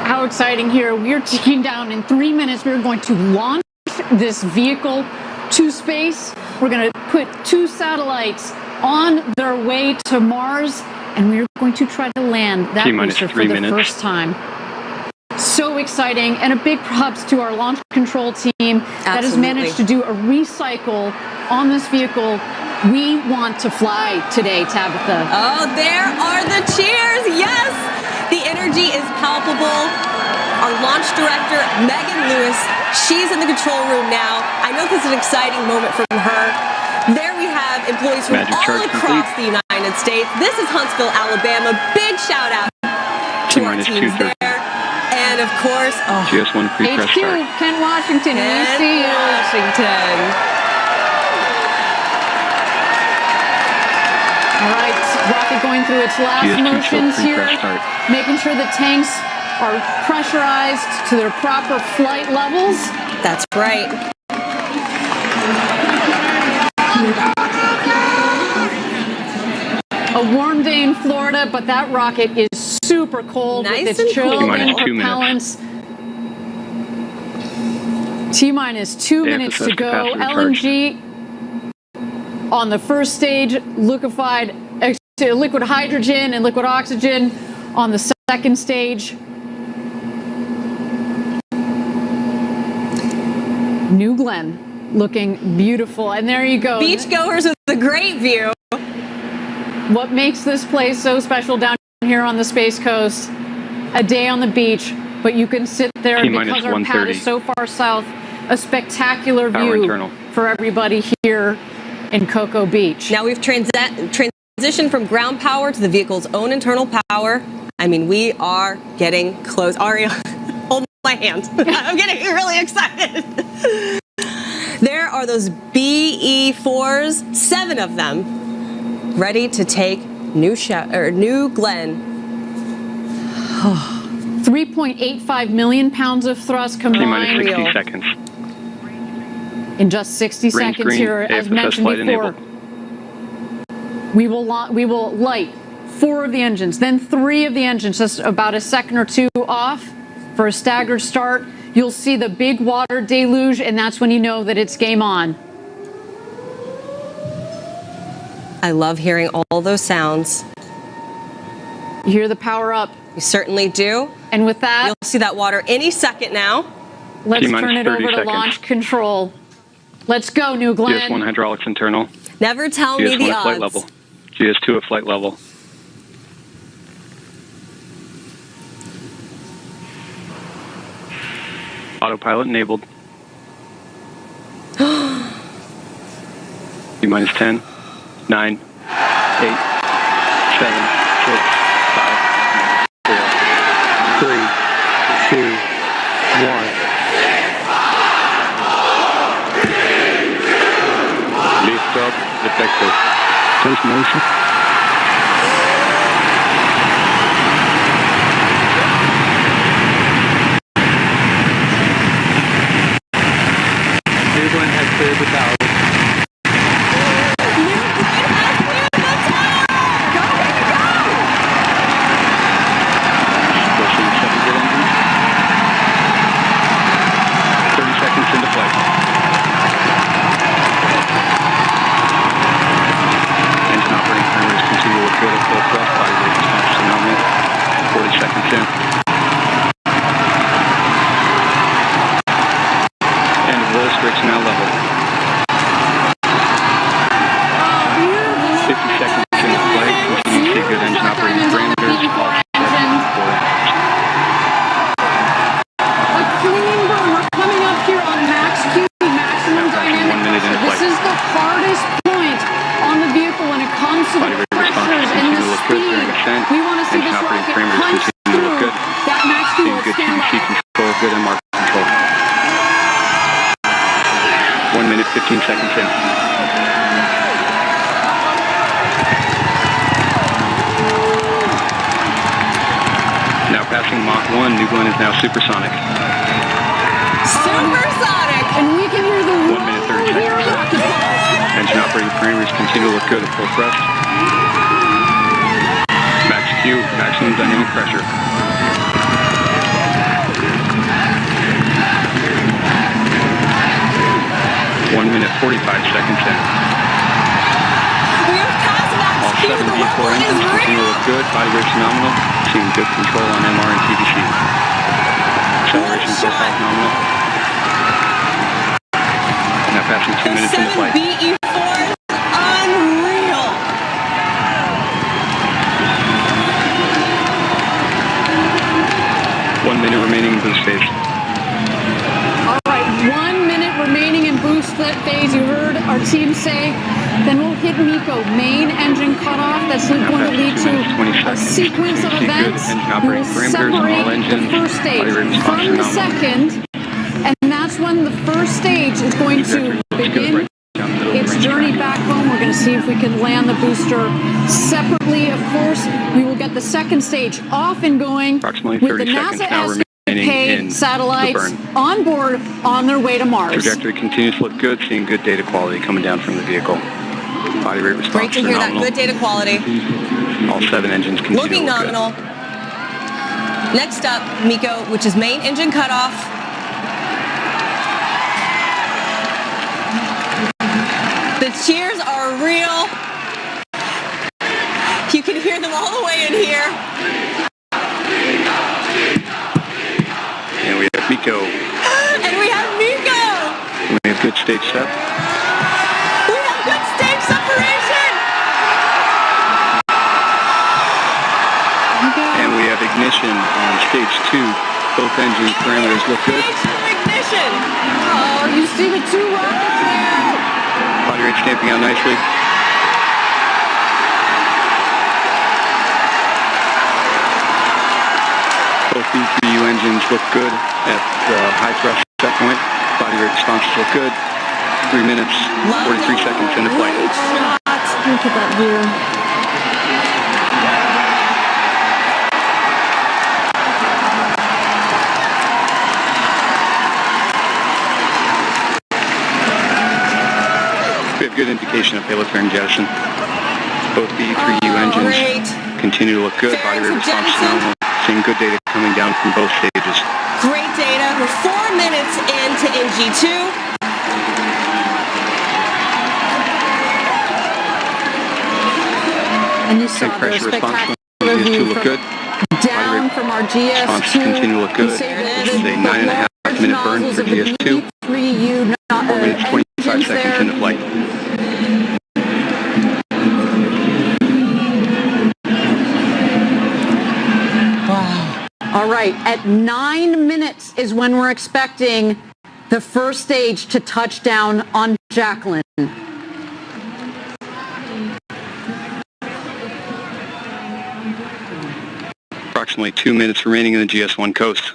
How exciting here. We're ticking down in 3 minutes. We're going to launch this vehicle to space. We're going to put 2 satellites on their way to Mars, and we're going to try to land that booster for the first time. So exciting, and a big props to our launch control team that has managed to do a recycle on this vehicle. We want to fly today, Tabitha. Oh, there are the cheers. Yes, the energy is palpable. Our launch director, Megan Lewis, she's in the control room now. I know this is an exciting moment from her. There we have employees from all across the United States. This is Huntsville, Alabama. Big shout out to our teams there. And of course, GS1 pre-press HQ, start. Ken Washington, we see you. Washington. All right, rocket going through its last motions here, making sure the tanks are pressurized to their proper flight levels. That's right. A warm day in Florida, but that rocket is super cold with its chilled in propellants. T-minus 2 minutes to go. LNG on the first stage, liquid hydrogen and liquid oxygen on the second stage. New Glenn looking beautiful. And there you go. Beachgoers with a great view. What makes this place so special down here on the Space Coast? A day on the beach, but you can sit there because our pad is so far south. A spectacular view for everybody here in Cocoa Beach. Now we've transitioned from ground power to the vehicle's own internal power. I mean, we are getting close. Aria, hold my hand. I'm getting really excited. There are those BE4s, 7 of them, ready to take New Glenn. 3.85 million pounds of thrust combined. 60 seconds. In just 60 seconds here, as mentioned before. We will light 4 of the engines, then 3 of the engines, just about a second or 2 off for a staggered start. You'll see the big water deluge, and that's when you know that it's game on. I love hearing all those sounds. You hear the power up. You certainly do. And with that, you'll see that water any second now. Let's turn it over to launch control. Let's go, New Glenn. GS1 hydraulics internal. Never tell me the GS1 at flight odds. level. GS2 at flight level. Autopilot enabled. T-minus 10, 9, 8, 7, 6, 5, 4, 3, 2, 1. Lift up, effective. Close motion. New Glenn has cleared the tower. Mach 1, New Glenn is now supersonic. Supersonic. And we can hear the 1 minute 30 seconds. Engine operating parameters continue to look good at full thrust. Max Q, maximum dynamic pressure. 1 minute 45 seconds in. All 7 V4 engines continue to look good. Body rate's nominal. Seeing good control on MR and TBC. Acceleration profile nominal. Now passing 2 minutes into flight. BE4 is unreal. One minute remaining in boost phase. All right, 1 minute remaining in boost phase. You heard our team say. Then we'll hit MECO, main engine cutoff. That's going to lead to a sequence of events. We'll separate the first stage from the second, and that's when the first stage is going to begin its journey back home. We're going to see if we can land the booster separately. Of course, we will get the second stage off and going with the NASA ESCAPADE satellites on board on their way to Mars. Trajectory continues to look good, seeing good data quality coming down from the vehicle. Body rate response Great to hear that. Good data quality. All 7 engines continue looking to look nominal. Next up, MECO, which is main engine cutoff. The cheers are real. You can hear them all the way in here. And we have MECO. And we have MECO. We have good stage set. We have good stage separation. And we have ignition on stage 2. Both engine parameters look good. Ignition. Oh, you see the 2 rockets there. Body rate stamping out nicely. Both B3U engines look good at the high thrust set point. Body rate responses look good. 3 minutes, 43 seconds into flight. Look at that view. We have good indication of payload fairing jettison. Both B3U engines continue to look good. Body rate response is normal. Seeing good data coming down from both stages. Great data. We're 4 minutes into NG2. And you saw the spectacular view look good. Down from our GS2. Continue to look good. This is a 9.5 minute burn for GS2. 3U 4 minutes 25 seconds into flight. Wow. All right, at 9 minutes is when we're expecting the first stage to touch down on Jacqueline. Approximately 2 minutes remaining in the GS1 coast.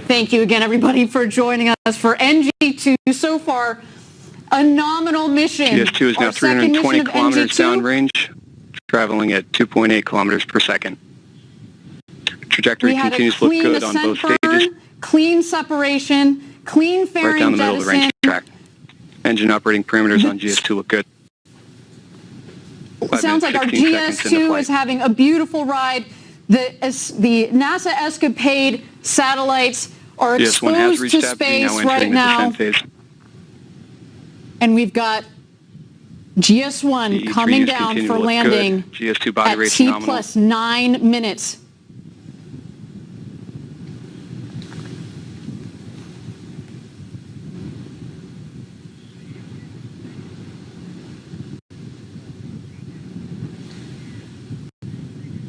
Thank you again, everybody, for joining us for NG2. So far, a nominal mission. GS2 is now 320 kilometers downrange, traveling at 2.8 kilometers per second. Trajectory continues to look good on both stages. Clean separation, clean fairing right down the middle of the range track. Engine operating parameters on GS2 look good. It sounds like our GS2 is having a beautiful ride. The NASA ESCAPADE satellites are exposed to space right now. And we've got GS1 coming down for landing GS2 body at rate T nominal. plus 9 minutes.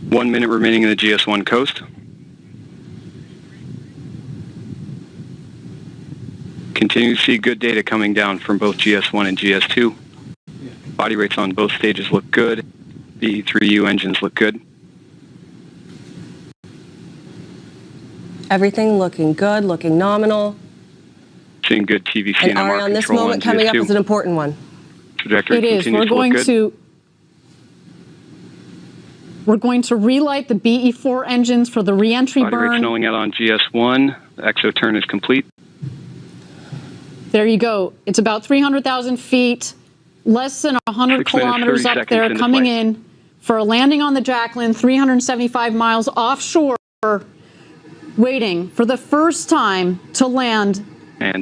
One minute remaining in the GS1 coast. Continue to see good data coming down from both GS1 and GS2. Body rates on both stages look good. The B3U engines look good. Everything looking good, looking nominal. Seeing good TVC and MR Ariane, this control moment on coming up GS2. is an important one. Trajectory It is. continues We're going to look good. We're going to relight the BE4 engines for the reentry Body burn. rates nulling out on GS1. The exo turn is complete. There you go. It's about 300,000 feet, less than 100 kilometers up there, coming in for a landing on the Jacqueline, 375 miles offshore, waiting for the first time to land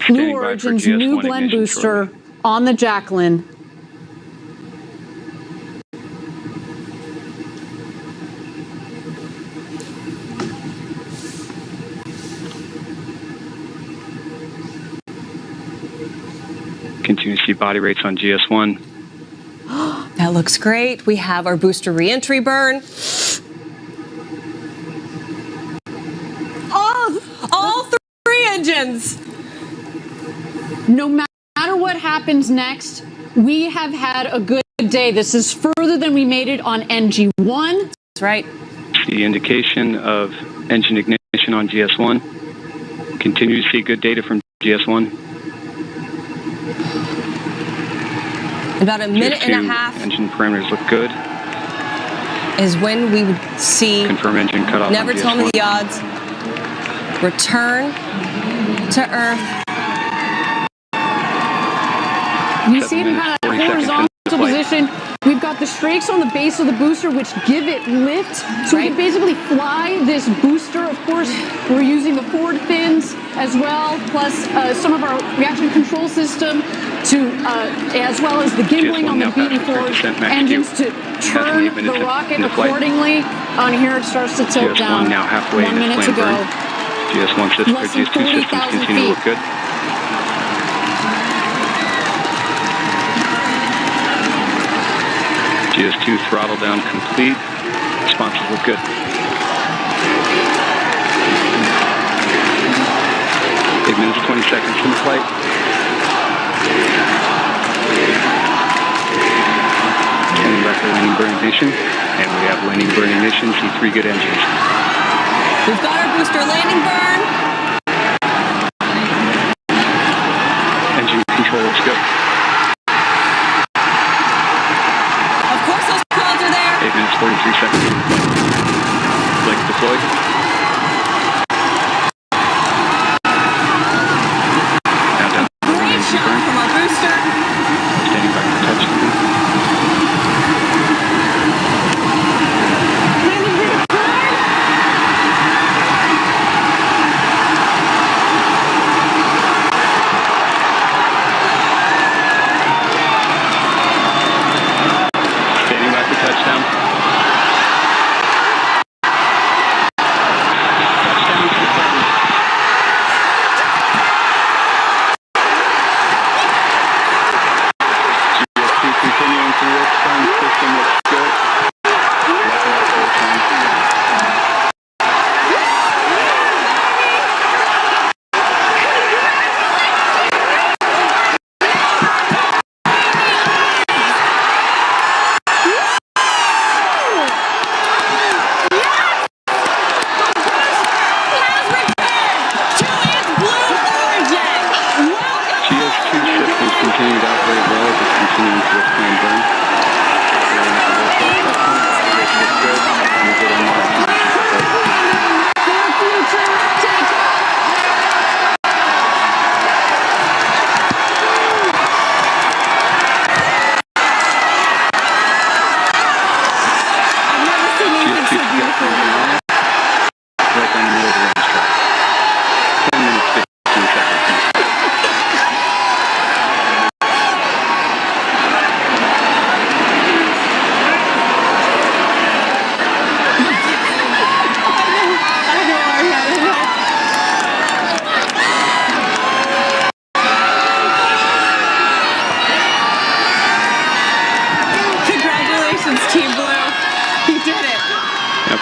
Blue Origin's New Glenn booster on the Jacqueline. Continue to see body rates on GS1. That looks great. We have our booster reentry burn. All three engines. No matter what happens next, we have had a good day. This is further than we made it on NG1. That's right. See indication of engine ignition on GS1. Continue to see good data from GS1. About a minute and a half engine parameters look good. Is when we would see. Confirm engine cutoff. Never tell me the odds. Return to Earth. You see it in kind of horizontal position. We've got the strakes on the base of the booster, which give it lift. So we can basically fly this booster. Of course, we're using the forward fins as well, plus some of our reaction control system, as well as the gimbling on the BE4 engines to turn the rocket accordingly. On here, it starts to tilt down. Now halfway 1 minute to go. GS1 system, GS2 systems continue to look good. GS2 throttle down complete. Responses look good. Eight minutes, 20 seconds in flight. Standing by for landing burn ignition. And we have landing burn ignition. See 3 good engines. We've got our booster landing burn. Engine control looks good. Of course those quads are there. 8 minutes, 43 seconds. Legs deployed. Countdown. Great shot from our booster. Standing by for touchdown.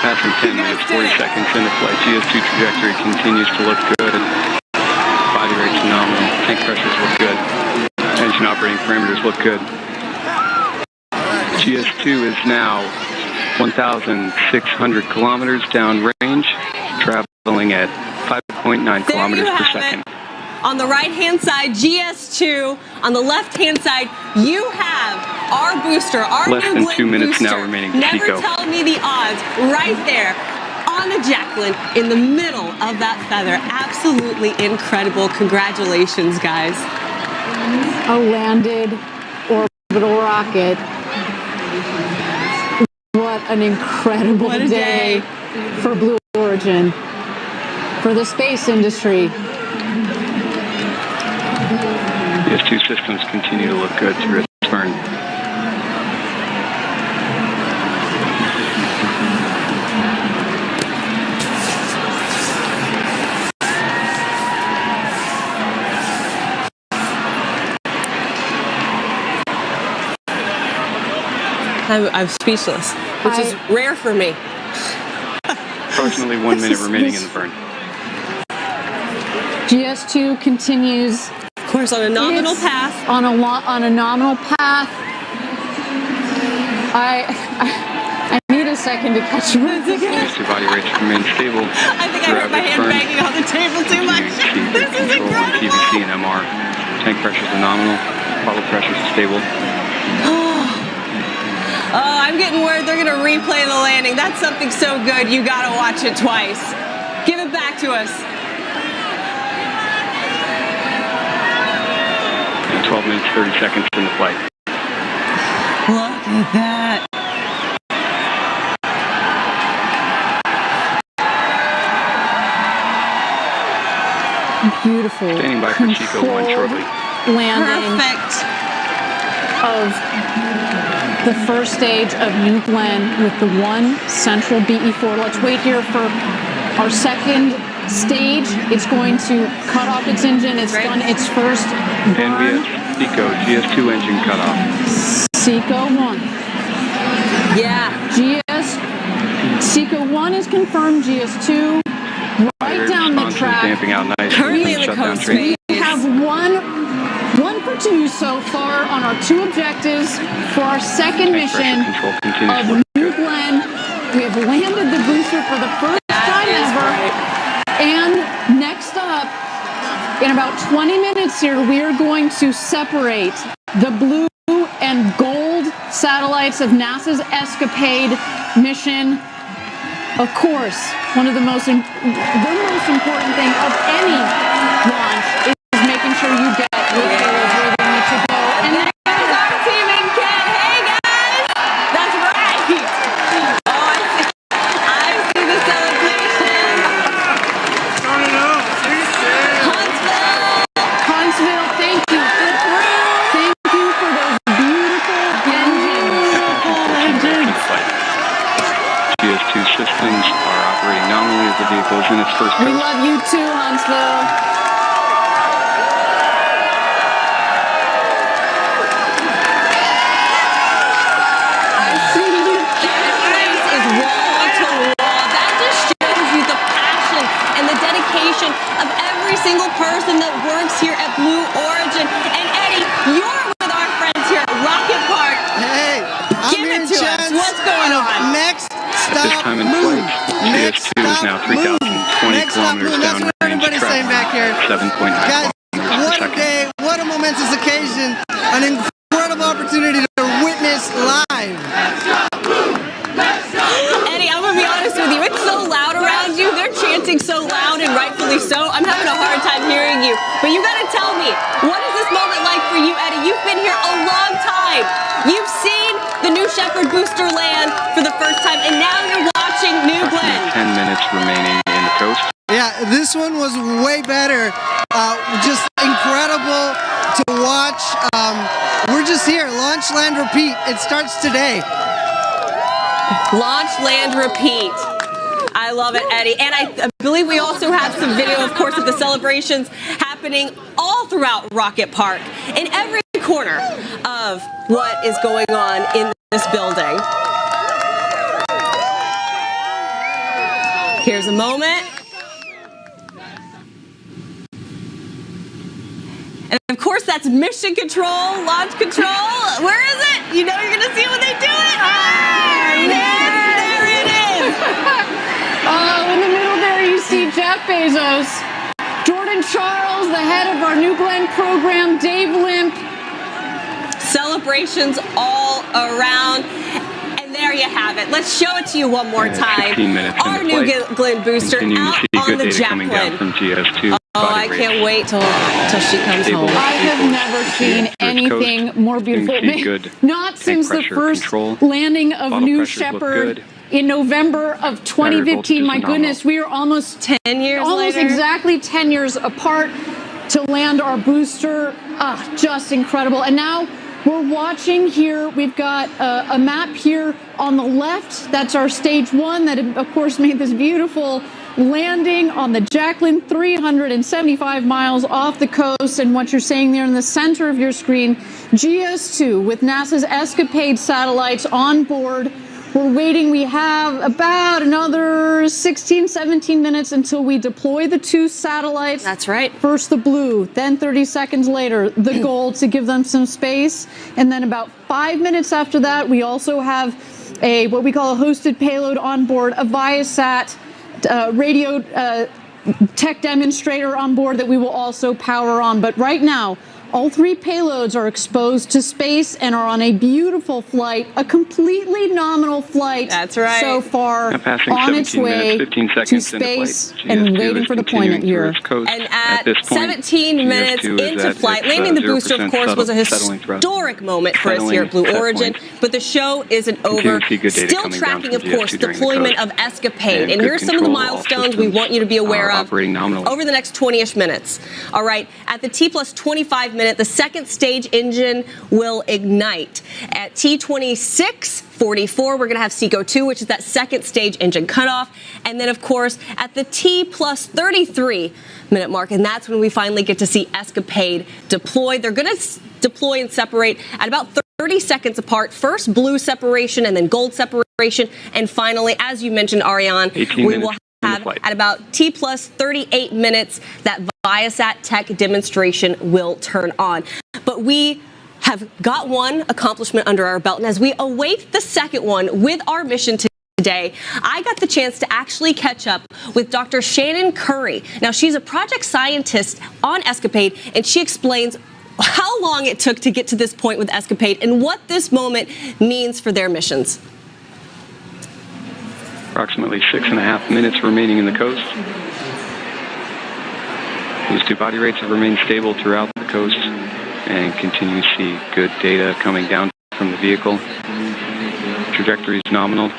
Passing 10 minutes, 40 seconds into flight. GS2 trajectory continues to look good. Body rate's phenomenal. Tank pressures look good. Engine operating parameters look good. GS2 is now 1,600 kilometers downrange, traveling at 5.9 kilometers per second. On the right-hand side, GS2. On the left-hand side, you have our booster, our Less new than Glenn 2 minutes booster. now remaining to Never Chico. tell me the odds. Right there on the Jacqueline in the middle of that feather. Absolutely incredible. Congratulations, guys. A landed orbital rocket. What an incredible What a day for Blue Origin, for the space industry. DS2 systems continue to look good through its burn. I'm speechless, which is rare for me. Approximately 1 minute remaining in the burn. GS2 continues, of course, on a nominal path. On a nominal path. I need a second to catch my DS2 body rates remain stable. I think I hurt my hand banging on the table too much. This is incredible. PVC and MR. Tank pressures are nominal. Bottle pressures are stable. Oh, I'm getting word they're going to replay the landing. That's something so good, you got to watch it twice. Give it back to us. 12 minutes, 30 seconds in the flight. Look at that. Beautiful. Standing by for Chico 1 shortly. Landing. Perfect. Of the first stage of New Glenn with the one central BE4. Let's wait here for our second stage. It's going to cut off its engine. It's done its first burn. NVS Seco GS2 engine cutoff. Seco 1. Yeah. Seco 1 is confirmed. GS2 right down the track. Damping out nice. Currently in the coast phase. We have one for two so far on our two objectives for our second mission of New Glenn. We have landed the booster for the first time ever. And next up, in about 20 minutes here, we are going to separate the blue and gold satellites of NASA's Escapade mission. Of course, the most important thing of any launch is making sure you get where they need to go. And there's our team in Ken. Hey guys! That's right. Oh, I see the celebration. Huntsville, thank you. Thank you for those beautiful engines. GS2 systems are operating nominally as the vehicle is in its first We phase. love you too, Huntsville. Of every single person that works here at Blue Origin. And Eddie, you're with our friends here at Rocket Park. Hey, give it to us. What's going on? Next At this time in flight, GS2 is now 3,020 kilometers downrange, saying back here. 7.9 Guys, kilometers per what a second. day, what a momentous occasion, an incredible opportunity to witness live. Eddie, I'm going to be honest with you. It's so loud around you. They're chanting so loud, and rightfully so. I'm having a hard time hearing you. But you got to tell me, what is this moment like for you, Eddie? You've been here a long time. You've seen the New Shepard booster land for the first time, and now you're watching New Glenn. 10 minutes remaining in the coast. Yeah, this one was way better. Just incredible to watch. We're just here. Launch, land, repeat. It starts today. Launch, land, repeat. I love it, Eddie. And I believe we also have some video, of course, of the celebrations happening all throughout Rocket Park, in every corner of what is going on in this building. Here's a moment. And of course, that's mission control, launch control. Where is it? You know you're going to see it when they do it. Yes, there it is. In the middle there, you see Jeff Bezos, Jordan Charles, the head of our New Glenn program, Dave Limp. celebrations all around. And there you have it. Let's show it to you one more time. 15 minutes Our new Glenn booster out on the Jacqueline. From GS2. I can't wait till she comes home. I have never seen anything more beautiful. Not since the first landing of New Shepard in November of 2015. My goodness, we are almost 10 years almost later. Exactly 10 years apart to land our booster. Just incredible. And now we're watching here. We've got a map here on the left. That's our stage 1 that, of course, made this beautiful landing on the Jacqueline, 375 miles off the coast. And what you're seeing there in the center of your screen, GS2 with NASA's Escapade satellites on board. We're waiting. We have about another 16, 17 minutes until we deploy the 2 satellites. That's right. First the blue, then 30 seconds later, the gold to give them some space. And then about 5 minutes after that, we also have what we call a hosted payload on board, a Viasat radio tech demonstrator on board that we will also power on. But right now, all 3 payloads are exposed to space and are on a beautiful flight, a completely nominal flight. That's right. So far on its way to space and waiting for deployment here. And at 17 minutes into flight, landing the booster, of course, was a historic moment for us here at Blue Origin. But the show isn't over. Still tracking, of course, deployment of Escapade. And here's some of the milestones we want you to be aware of over the next 20-ish minutes. All right, at the T+25 minute, the second stage engine will ignite. At T26:44, we're going to have SECO 2, which is that second stage engine cutoff. And then, of course, at the T+33 minute mark, and that's when we finally get to see Escapade deploy. They're going to deploy and separate at about 30 seconds apart. First blue separation and then gold separation. And finally, as you mentioned, Ariane, we will have at about T+38 minutes that Viasat tech demonstration will turn on. But we have got one accomplishment under our belt, and as we await the second one with our mission today, I got the chance to actually catch up with Dr. Shannon Curry. Now, she's a project scientist on Escapade, and she explains how long it took to get to this point with Escapade and what this moment means for their missions. Approximately 6.5 minutes remaining in the coast. These 2 body rates have remained stable throughout the coast and continue to see good data coming down from the vehicle. Trajectory is nominal.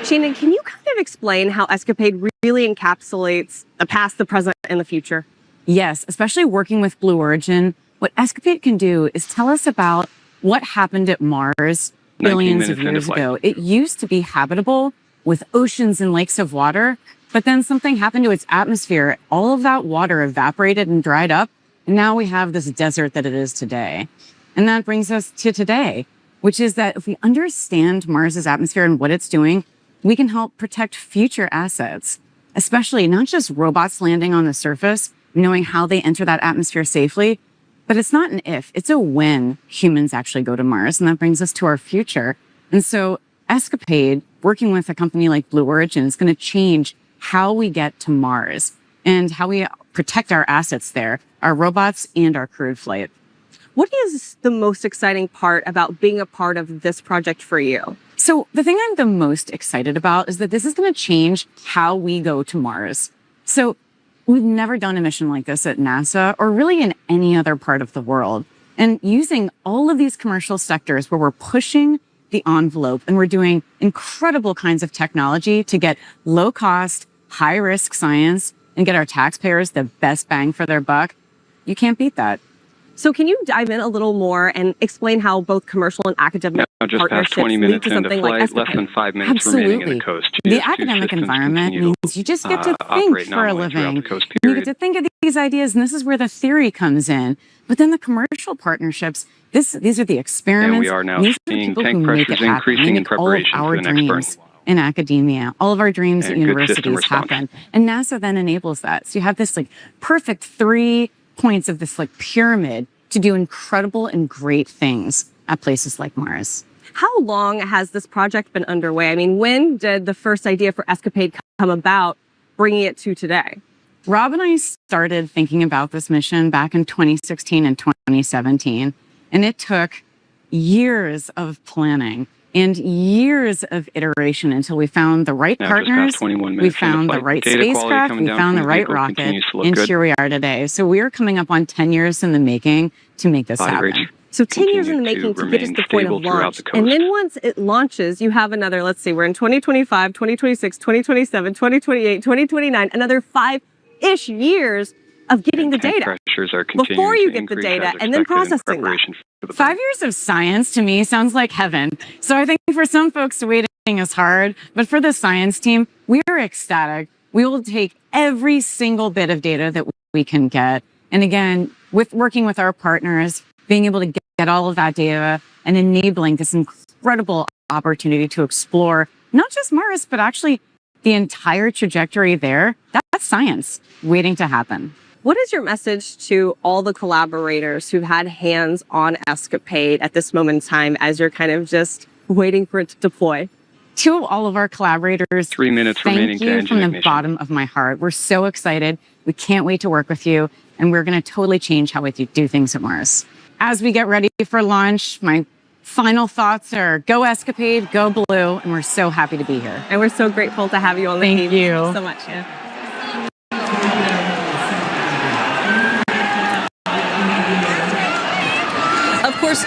Shannon, can you kind of explain how Escapade really encapsulates the past, the present, and the future? Yes, especially working with Blue Origin. What Escapade can do is tell us about what happened at Mars billions of years ago. It used to be habitable with oceans and lakes of water, but then something happened to its atmosphere. All of that water evaporated and dried up, and now we have this desert that it is today. And that brings us to today, which is that if we understand Mars's atmosphere and what it's doing, we can help protect future assets, especially not just robots landing on the surface, knowing how they enter that atmosphere safely, but it's not an if, it's a when humans actually go to Mars. And that brings us to our future. And so Escapade, working with a company like Blue Origin, is going to change how we get to Mars and how we protect our assets there, our robots and our crewed flight. What is the most exciting part about being a part of this project for you? So the thing I'm the most excited about is that this is going to change how we go to Mars. So we've never done a mission like this at NASA or really in any other part of the world. And using all of these commercial sectors where we're pushing the envelope and we're doing incredible kinds of technology to get low cost, high risk science and get our taxpayers the best bang for their buck, you can't beat that. So can you dive in a little more and explain how both commercial and academic just partnerships past 20 minutes lead to into something flight, like less than 5 minutes remaining in the coast. The academic environment means you just get to think for a living. You get to think of these ideas, and this is where the theory comes in. But then the commercial partnerships, these are the experiments. And we are now these seeing are the people tank who make pressures it happen. increasing They in make all of preparation our for the next burn. dreams in academia, all of our dreams at And good system universities response. happen. And NASA then enables that. So you have this like perfect 3 points of this like pyramid to do incredible and great things at places like Mars. How long has this project been underway? I mean, when did the first idea for Escapade come about, bringing it to today? Rob and I started thinking about this mission back in 2016 and 2017, and it took years of planning and years of iteration until we found the right partners, we found the right spacecraft, we found the right rocket, and here we are today. So we are coming up on 10 years in the making to make this happen. So 10 years in the making to get us to the point of launch. And then once it launches, you have another, let's see, we're in 2025, 2026, 2027, 2028, 2029, another 5-ish years of getting the data before you get the data and then processing that. 5 years of science to me sounds like heaven. So I think for some folks, waiting is hard, but for the science team, we are ecstatic. We will take every single bit of data that we can get. And again, with working with our partners, being able to get all of that data and enabling this incredible opportunity to explore not just Mars, but actually the entire trajectory there, that's science waiting to happen. What is your message to all the collaborators who've had hands on Escapade at this moment in time as you're kind of just waiting for it to deploy? To all of our collaborators, 3 minutes remaining to engine ignition. Thank you from the bottom of my heart. We're so excited. We can't wait to work with you, and we're going to totally change how we do things at Mars. As we get ready for launch, my final thoughts are go Escapade, go Blue, and we're so happy to be here. And we're so grateful to have you on the team. Thank you so much. Yeah. Of course,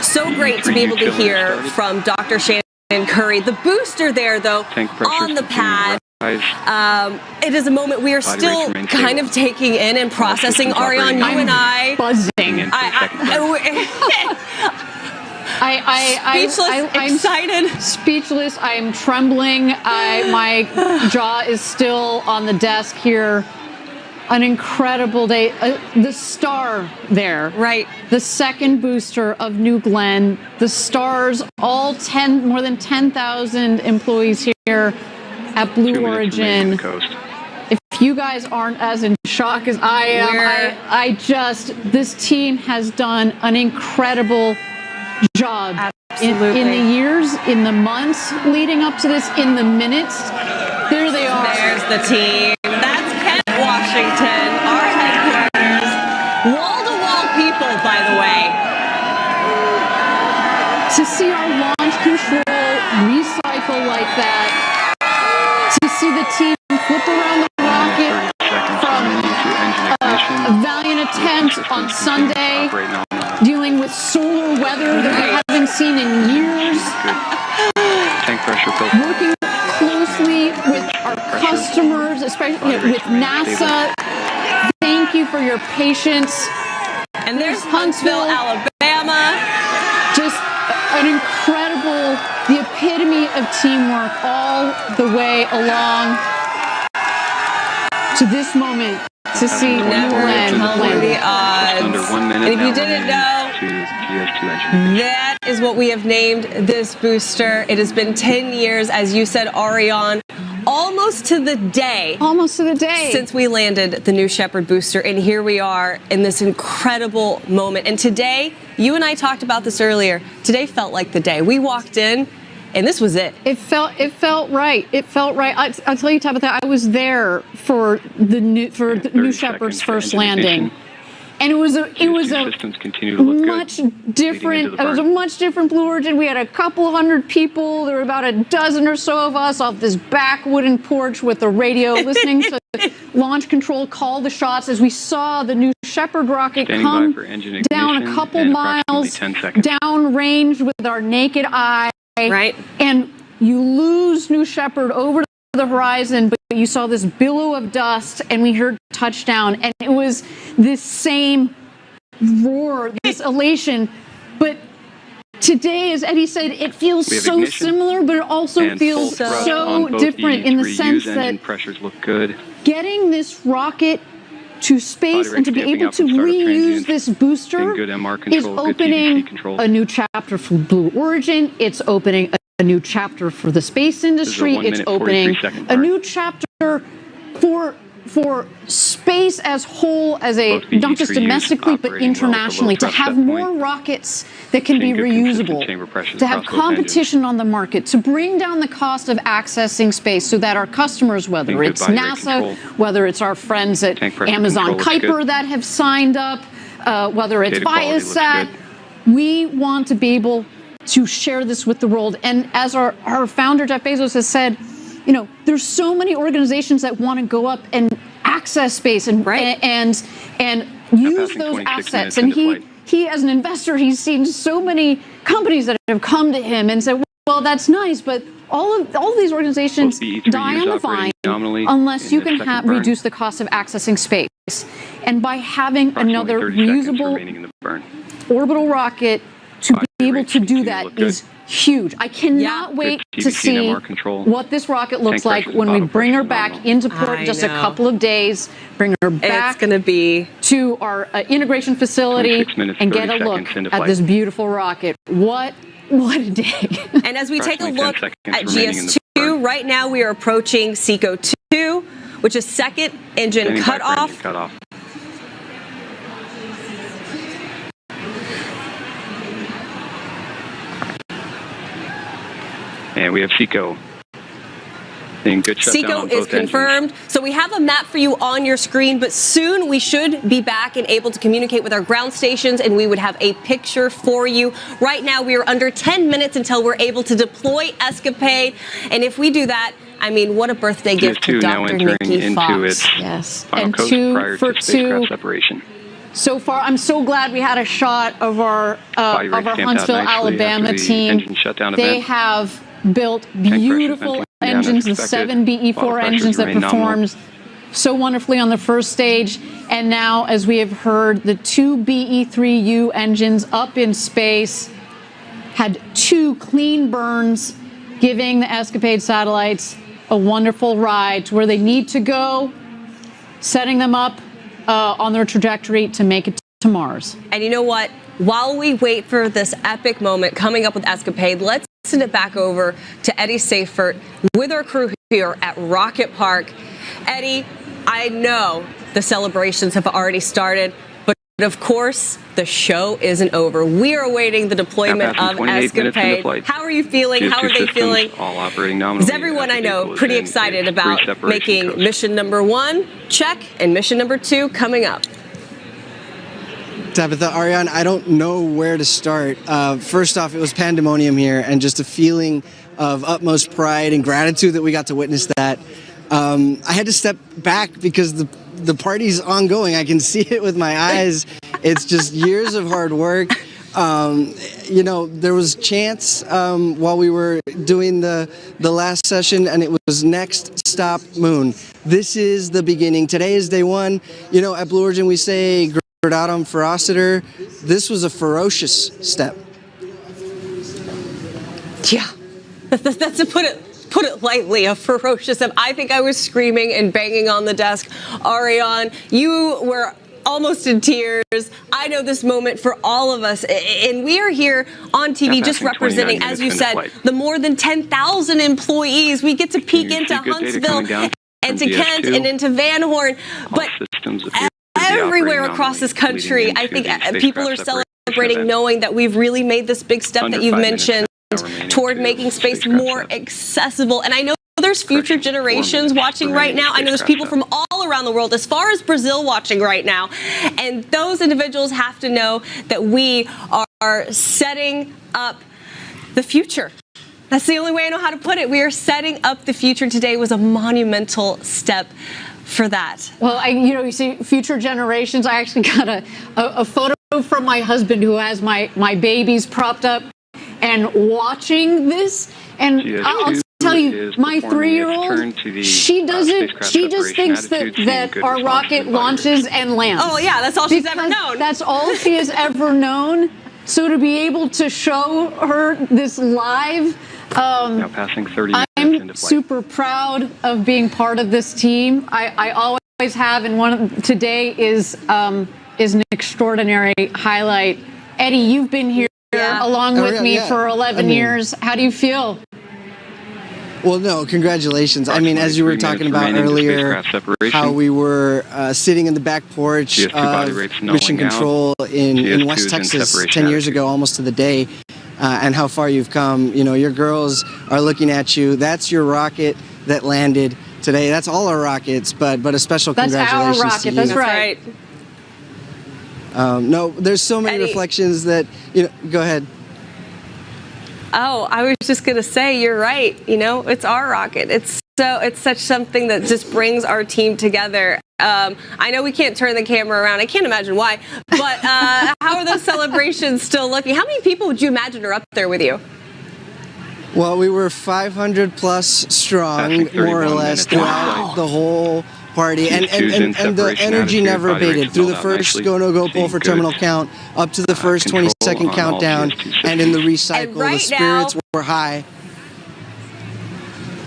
so great to be able to hear from Dr. Shannon Curry. The booster there, though, on the pad. It is a moment we are still kind of taking in and processing. Ariane, you and I buzzing. I'm excited, speechless. I am trembling. My jaw is still on the desk here. An incredible day. The star there, right? The second booster of New Glenn. The stars, all more than 10,000 employees here at Blue Origin. If you guys aren't as in shock as I am, this team has done an incredible job. In the years, in the months leading up to this, in the minutes. There they are. There's the team. That's Kent Washington, our headquarters. Wall-to-wall people, by the way. To see our launch control recycle like that, to see the team flip around the rocket from a valiant attempt on Sunday, dealing with solar weather that we haven't seen in years, working closely with our customers, especially with NASA. Thank you for your patience. And there's Huntsville, Alabama. Just an incredible, the epitome of teamwork all the way along to this moment to see New Glenn telling the odds. And if you didn't know, that is what we have named this booster. It has been 10 years, as you said, Ariane, almost to the day. Almost to the day. Since we landed the New Shepard booster. And here we are in this incredible moment. And today, you and I talked about this earlier. Today felt like the day. We walked in, and this was it. It felt right. It felt right. I'll tell you, Tabitha, I was there for the New Shepard's first landing. And it was a much different Blue Origin. We had a couple of hundred people. There were about a dozen or so of us off this back wooden porch with the radio, listening to launch control call the shots as we saw the New Shepard rocket come down a couple miles down range with our naked eye. Right. And you lose New Shepard over the horizon, but you saw this billow of dust and we heard touchdown, and it was this same roar, this elation. But today, as Eddie said, it feels so similar, but it also feels so different in the sense that pressures look good. Getting this rocket to space and to be able to reuse this booster is opening a new chapter for Blue Origin. It's opening a new chapter for the space industry. It's opening a new chapter for for space as whole, as a not just domestically but internationally, to have more rockets that can be reusable, to have competition on the market, to bring down the cost of accessing space so that our customers, whether it's NASA, whether it's our friends at Amazon Kuiper that have signed up, whether it's Viasat, we want to be able to share this with the world. And as our founder, Jeff Bezos, has said, you know, there's so many organizations that want to go up and access space and use those assets. And he, as an investor, he's seen so many companies that have come to him and said, well, that's nice, but all of these organizations die on the vine unless you can reduce the cost of accessing space. And by having another reusable orbital rocket to be able to do that is huge. I cannot wait to see what this rocket looks like when we bring her back into port in just a couple of days, bring her back to our integration facility and get a look at this beautiful rocket. What a day. And as we take a look at GS2, right now we are approaching SECO 2, which is second engine cutoff. And we have SECO. Good SECO is confirmed. So we have a map for you on your screen, but soon we should be back and able to communicate with our ground stations, and we would have a picture for you. Right now, we are under 10 minutes until we're able to deploy Escapade. And if we do that, I mean, what a birthday gift to Dr. Nikki Fox. Yes. And two for two. Separation. So far, I'm so glad we had a shot of our Huntsville, Alabama team. They have built beautiful engines, the 7 BE4 engines that performed so wonderfully on the first stage. And now, as we have heard, the 2 BE3U engines up in space had 2 clean burns, giving the Escapade satellites a wonderful ride to where they need to go, setting them up on their trajectory to make it to Mars. And you know what? While we wait for this epic moment coming up with Escapade, let's send it back over to Eddie Seifert with our crew here at Rocket Park. Eddie, I know the celebrations have already started, but of course, the show isn't over. We are awaiting the deployment of Escapade. How are you feeling? How are they feeling? All operating nominally. Is everyone I know pretty excited about making mission number 1 check and mission number 2 coming up? Tabitha, Ariane, I don't know where to start. First off, it was pandemonium here, and just a feeling of utmost pride and gratitude that we got to witness that. I had to step back because the party's ongoing. I can see it with my eyes. It's just years of hard work. You know, there was chants while we were doing the last session, and it was next stop moon. This is the beginning. Today is day 1. You know, at Blue Origin we say Gradatum ferociter. This was a ferocious step. Yeah, that's to put it lightly, a ferocious step. I think I was screaming and banging on the desk. Ariane, you were almost in tears. I know this moment for all of us, and we are here on TV just representing, as you said, the more than 10,000 employees. We get to peek into Huntsville and to Kent and into Van Horn, but everywhere across this country, I think people are celebrating knowing that we've really made this big step that you've mentioned toward making space more accessible. And I know there's future generations watching right now. I know there's people from all around the world, as far as Brazil, watching right now. And those individuals have to know that we are setting up the future. That's the only way I know how to put it. We are setting up the future. Today was a monumental step for that. Well, you see, future generations. I actually got a photo from my husband who has my babies propped up and watching this. And I'll tell you, my 3-year-old, she just thinks that our rocket launches and lands. Oh yeah, that's all she's ever known. That's all she has ever known. So to be able to show her this live, now passing 30 minutes into flight. Super proud of being part of this team. I always have, and today is an extraordinary highlight. Eddie, you've been here along with me for 11 years. How do you feel? Well, no, congratulations. I mean, as you were talking about earlier, how we were sitting in the back porch of Mission Control in West Texas 10 years ago, almost to the day, and how far you've come. You know, your girls are looking at you. That's your rocket that landed today. That's all our rockets, but a special congratulations our rocket. to you. That's right. No, there's so many reflections that, you know, go ahead. Oh, I was just going to say, you're right. You know, it's our rocket. It's such something that just brings our team together. I know we can't turn the camera around. I can't imagine why. But how are those celebrations still looking? How many people would you imagine are up there with you? Well, we were 500 plus strong, more or less, throughout the whole party, and the energy never abated through the first go-no-go poll for terminal count up to the first 20-second countdown, and in the recycle, the spirits were high.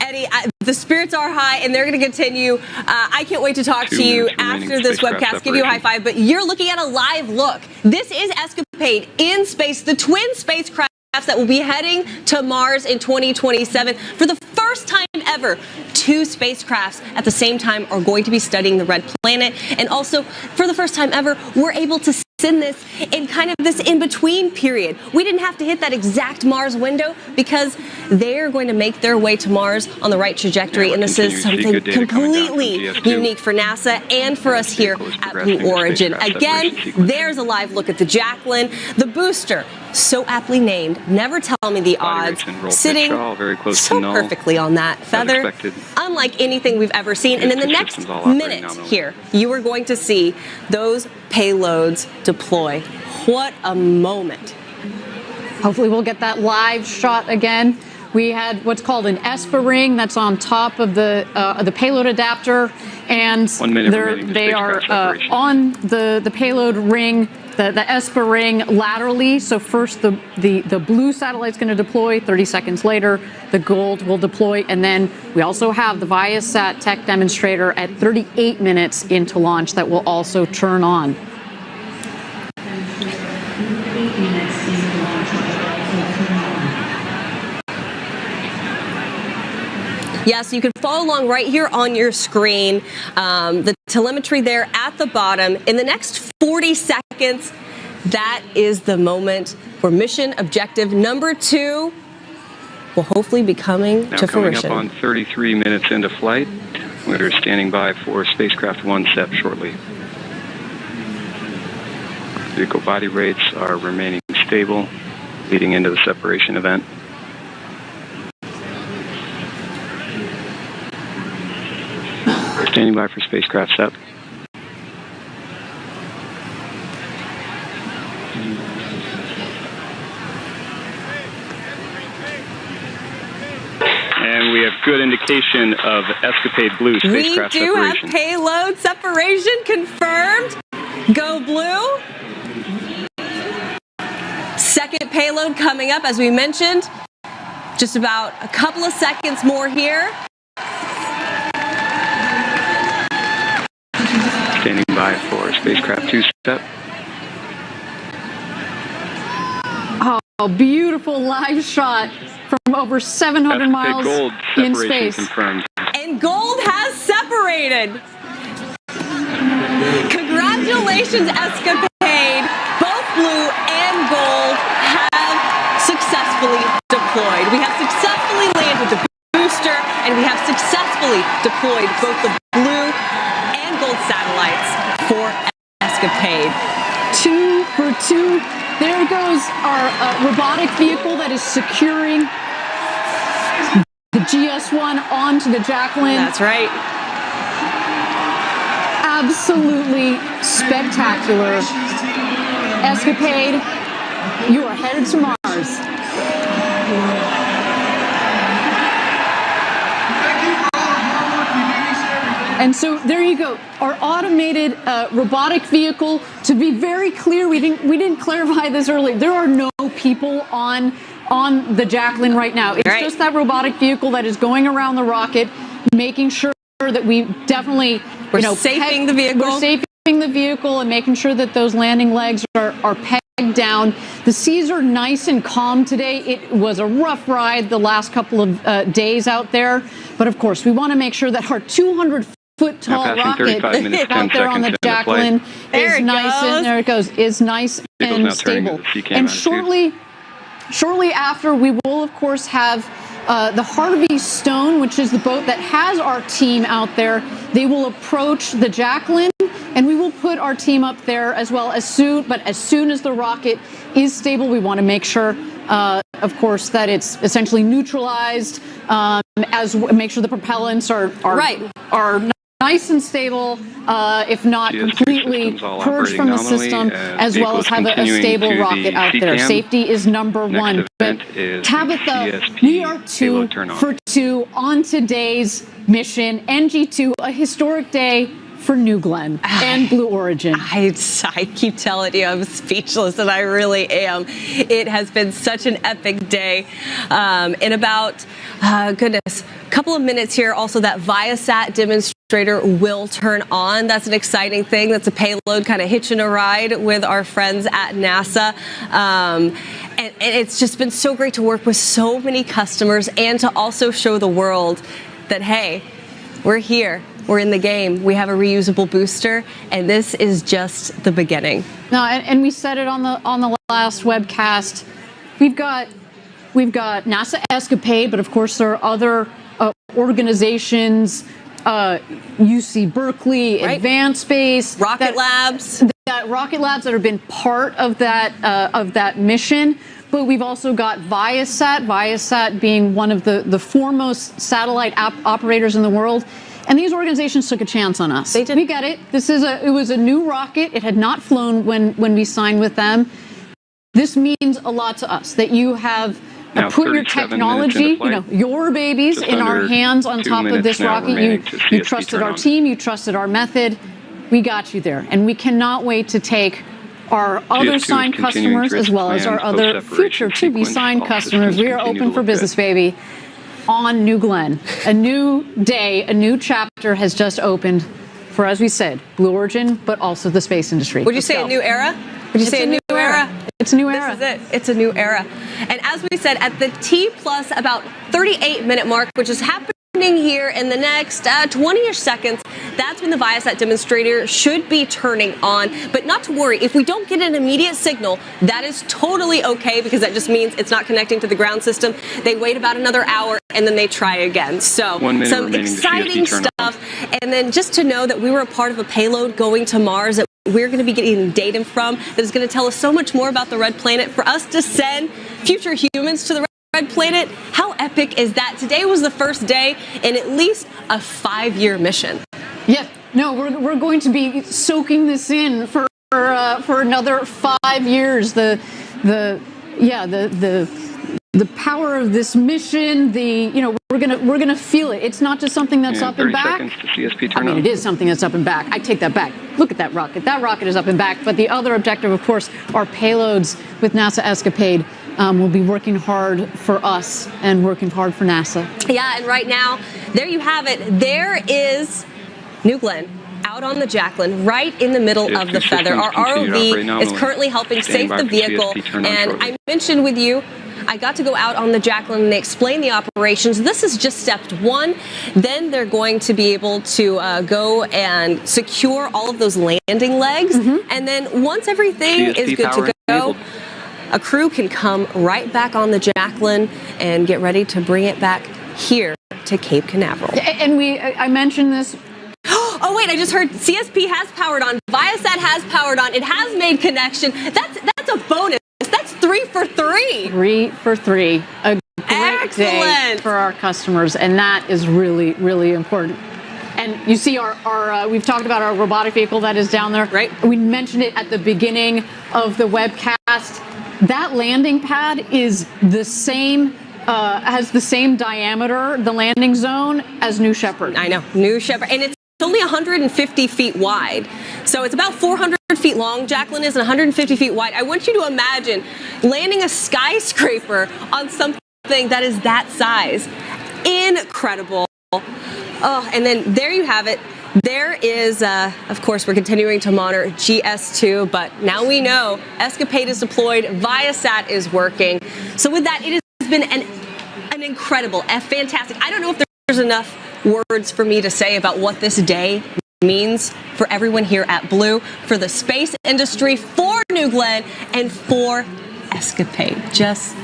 Eddie, the spirits are high, and they're going to continue. I can't wait to talk to you after this webcast, give you a high five, but you're looking at a live look. This is Escapade in space, the twin spacecraft that will be heading to Mars in 2027. For the first time ever, 2 spacecrafts at the same time are going to be studying the red planet. And also, for the first time ever, we're able to send this in kind of this in-between period. We didn't have to hit that exact Mars window because they're going to make their way to Mars on the right trajectory. And this is something completely unique for NASA and for us here at Blue Origin. Again, there's a live look at the Jacqueline, the booster, so aptly named. Never tell me the odds. Sitting so perfectly on that feather, unlike anything we've ever seen. And in the next minute here, you are going to see those payloads deploy. What a moment. Hopefully we'll get that live shot again. We had what's called an ESPA ring that's on top of the payload adapter, and they are on the payload ring, the ESPA ring laterally. So first the blue satellite's going to deploy. 30 seconds later, the gold will deploy, and then we also have the Viasat tech demonstrator at 38 minutes into launch that will also turn on. Yes, you can follow along right here on your screen. The telemetry there at the bottom. In the next 40 seconds, that is the moment where mission objective number 2 will hopefully be coming to fruition. Coming up on 33 minutes into flight. We're standing by for spacecraft 1 SEP shortly. Vehicle body rates are remaining stable leading into the separation event. Standing by for spacecraft SEP. And we have good indication of Escapade Blue spacecraft separation. We do have payload separation confirmed. Go Blue. Second payload coming up, as we mentioned. Just about a couple of seconds more here. Standing by for spacecraft 2 SEP. Oh, beautiful live shot from over 700 miles in space. Confirmed. And gold has separated. Congratulations, Escapade. Both blue and gold have successfully deployed. We have successfully landed the booster, and we have successfully deployed both the blue and gold satellites for Escapade. 2 for 2. There goes our robotic vehicle that is securing the GS-1 onto the Jacqueline. That's right. Absolutely spectacular. Escapade, you are headed to Mars. And so there you go, our automated robotic vehicle. To be very clear, we didn't clarify this earlier. There are no people on the Jacqueline right now. It's just that robotic vehicle that is going around the rocket, making sure that we definitely, we're safing the vehicle. We're safing the vehicle and making sure that those landing legs are pegged down. The seas are nice and calm today. It was a rough ride the last couple of days out there. But of course, we want to make sure that our 200-foot-tall rocket out there on the Jacqueline is nice and there it goes, is nice and stable. And shortly after, we will of course have the Harvey Stone, which is the boat that has our team out there. They will approach the Jacqueline, and we will put our team up there as well as soon as the rocket is stable, we want to make sure, of course, that it's essentially neutralized, make sure the propellants are nice and stable, if not completely purged from the system, as well as have a stable rocket out there. Safety is number one. But Tabitha, we are 2 for 2 on today's mission. NG2, a historic day for New Glenn and Blue Origin. I keep telling you, I'm speechless, and I really am. It has been such an epic day. In about, goodness, a couple of minutes here, also that Viasat demonstrator will turn on. That's an exciting thing. That's a payload kind of hitching a ride with our friends at NASA. And it's just been so great to work with so many customers and to also show the world that, hey, we're here. We're in the game. We have a reusable booster, and this is just the beginning. No, and we said it on the last webcast. We've got NASA Escapade, but of course there are other organizations, UC Berkeley, Advanced Space, Rocket Labs that have been part of that mission. But we've also got Viasat being one of the foremost satellite operators in the world. And these organizations took a chance on us. They did. We get it. It was a new rocket. It had not flown when we signed with them. This means a lot to us that you have put your technology, your babies in our hands on top of this rocket. You trusted our team. You trusted our method. We got you there. And we cannot wait to take our other signed customers as well as our other future to-be signed customers. We are open for business, baby. On New Glenn. A new day, a new chapter has just opened for, as we said, Blue Origin, but also the space industry. Would you say a new era? Would you say a new era? It's a new era. This is it. It's a new era. And as we said, at the T plus about 38-minute mark, which is happening here in the next 20-ish seconds, that's when the Viasat demonstrator should be turning on. But not to worry, if we don't get an immediate signal, that is totally okay, because that just means it's not connecting to the ground system. They wait about another hour and then they try again. So some exciting stuff. And then just to know that we were a part of a payload going to Mars that we're going to be getting data from that is going to tell us so much more about the Red Planet. For us to send future humans to the Red Planet, how epic is that? Today was the first day in at least a 5-year mission. Yeah, no, we're going to be soaking this in for another 5 years. The power of this mission. We're gonna feel it. It's not just something that's up and back. 30 seconds to CSP turn on. It is something that's up and back. I take that back. Look at that rocket. That rocket is up and back. But the other objective, of course, are payloads with NASA Escapade. We'll be working hard for us and working hard for NASA. Yeah, and right now, there you have it. There is New Glenn out on the Jacqueline, right in the middle of the feather. Our ROV is currently helping safe the vehicle. And I mentioned with you, I got to go out on the Jacqueline and they explain the operations. This is just step 1. Then they're going to be able to go and secure all of those landing legs. And then once everything is good to go, a crew can come right back on the Jacqueline and get ready to bring it back here to Cape Canaveral. And I mentioned this. Oh wait, I just heard CSP has powered on. Viasat has powered on. It has made connection. That's a bonus. That's 3 for 3. 3 for 3. A great day for our customers, and that is really, really important. And you see our we've talked about our robotic vehicle that is down there. Right. We mentioned it at the beginning of the webcast. That landing pad is the same, has the same diameter, the landing zone, as New Shepard. I know, New Shepard. And it's only 150 feet wide. So it's about 400 feet long, Jacqueline is, and 150 feet wide. I want you to imagine landing a skyscraper on something that is that size. Incredible. Oh, and then there you have it. There is, of course, we're continuing to monitor GS2, but now we know Escapade is deployed, Viasat is working. So with that, it has been an incredible, a fantastic. I don't know if there's enough words for me to say about what this day means for everyone here at Blue, for the space industry, for New Glenn, and for Escapade. Just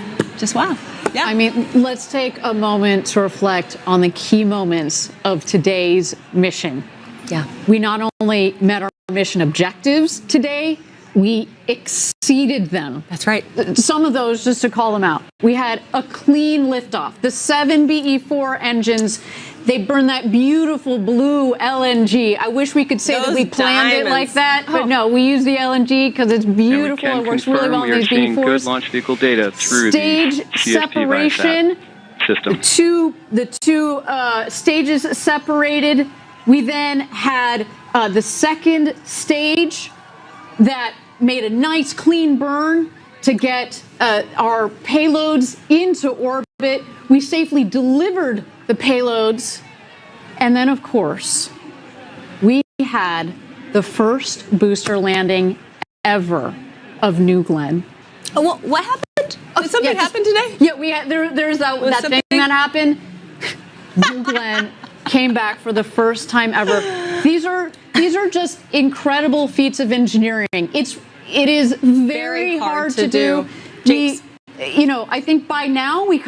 wow. Yeah. I mean, let's take a moment to reflect on the key moments of today's mission. Yeah. We not only met our mission objectives today, we exceeded them. That's right. Some of those, just to call them out. We had a clean liftoff. The 7 BE-4 engines, they burn that beautiful blue LNG. I wish we could say that we planned it like that, but no, we use the LNG because it's beautiful. It works really well on these BE-4s. Good launch vehicle data through stage the CSP separation. System. The two stages separated. We then had the second stage that made a nice clean burn to get our payloads into orbit. We safely delivered the payloads. And then, of course, we had the first booster landing ever of New Glenn. Oh, what happened? Did something happen today? Yeah, we had, there's that thing that happened. New Glenn came back for the first time ever. These are just incredible feats of engineering. It is very hard to do. I think by now we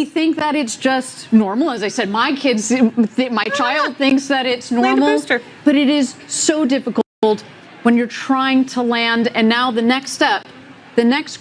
think that it's just normal. As I said, my child thinks that it's normal, but it is so difficult when you're trying to land. And now the next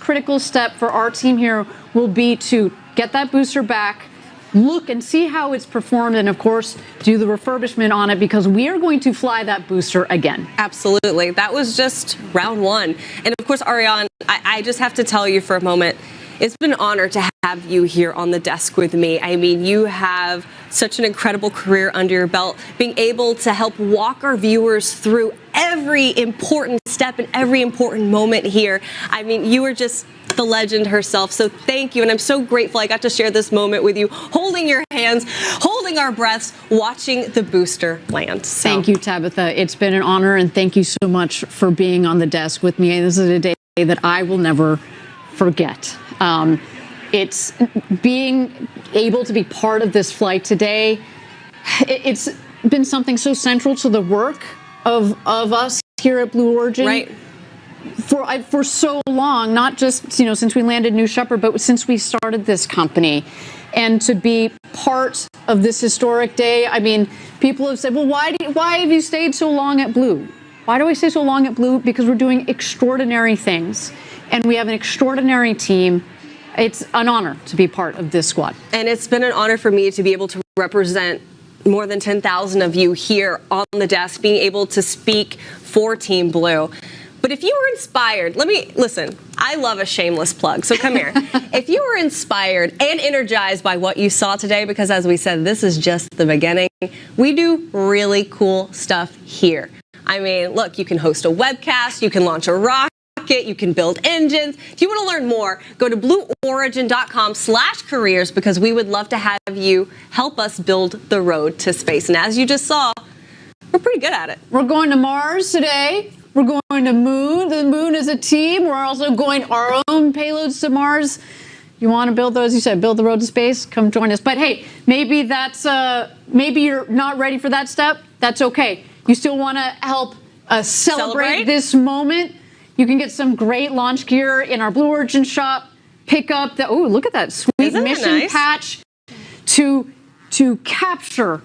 critical step for our team here will be to get that booster back, look and see how it's performed, and of course do the refurbishment on it, because we are going to fly that booster again. Absolutely. That was just round one. And of course, Ariane, I just have to tell you for a moment, it's been an honor to have you here on the desk with me. I mean, you have such an incredible career under your belt, being able to help walk our viewers through every important step and every important moment here. I mean, you are just the legend herself. So thank you. And I'm so grateful I got to share this moment with you, holding your hands, holding our breaths, watching the booster land. So. Thank you, Tabitha. It's been an honor, and thank you so much for being on the desk with me. This is a day that I will never forget. It's being able to be part of this flight today. It's been something so central to the work of us here at Blue Origin. Right. For so long, not just since we landed New Shepard, but since we started this company, and to be part of this historic day. I mean, people have said, "Well, why have you stayed so long at Blue?" Why do I stay so long at Blue? Because we're doing extraordinary things, and we have an extraordinary team. It's an honor to be part of this squad, and it's been an honor for me to be able to represent more than 10,000 of you here on the desk, being able to speak for Team Blue. But if you were inspired, listen, I love a shameless plug, so come here. If you were inspired and energized by what you saw today, because as we said, this is just the beginning, we do really cool stuff here. I mean, look, you can host a webcast, you can launch a rocket, you can build engines. If you want to learn more, go to blueorigin.com/careers, because we would love to have you help us build the road to space. And as you just saw, we're pretty good at it. We're going to Mars today. We're going to Moon. The Moon is a team. We're also going our own payloads to Mars. You want to build those? You said build the road to space. Come join us. But hey, maybe maybe you're not ready for that step. That's okay. You still want to help celebrate this moment. You can get some great launch gear in our Blue Origin shop. Pick up the look at that sweet mission patch to capture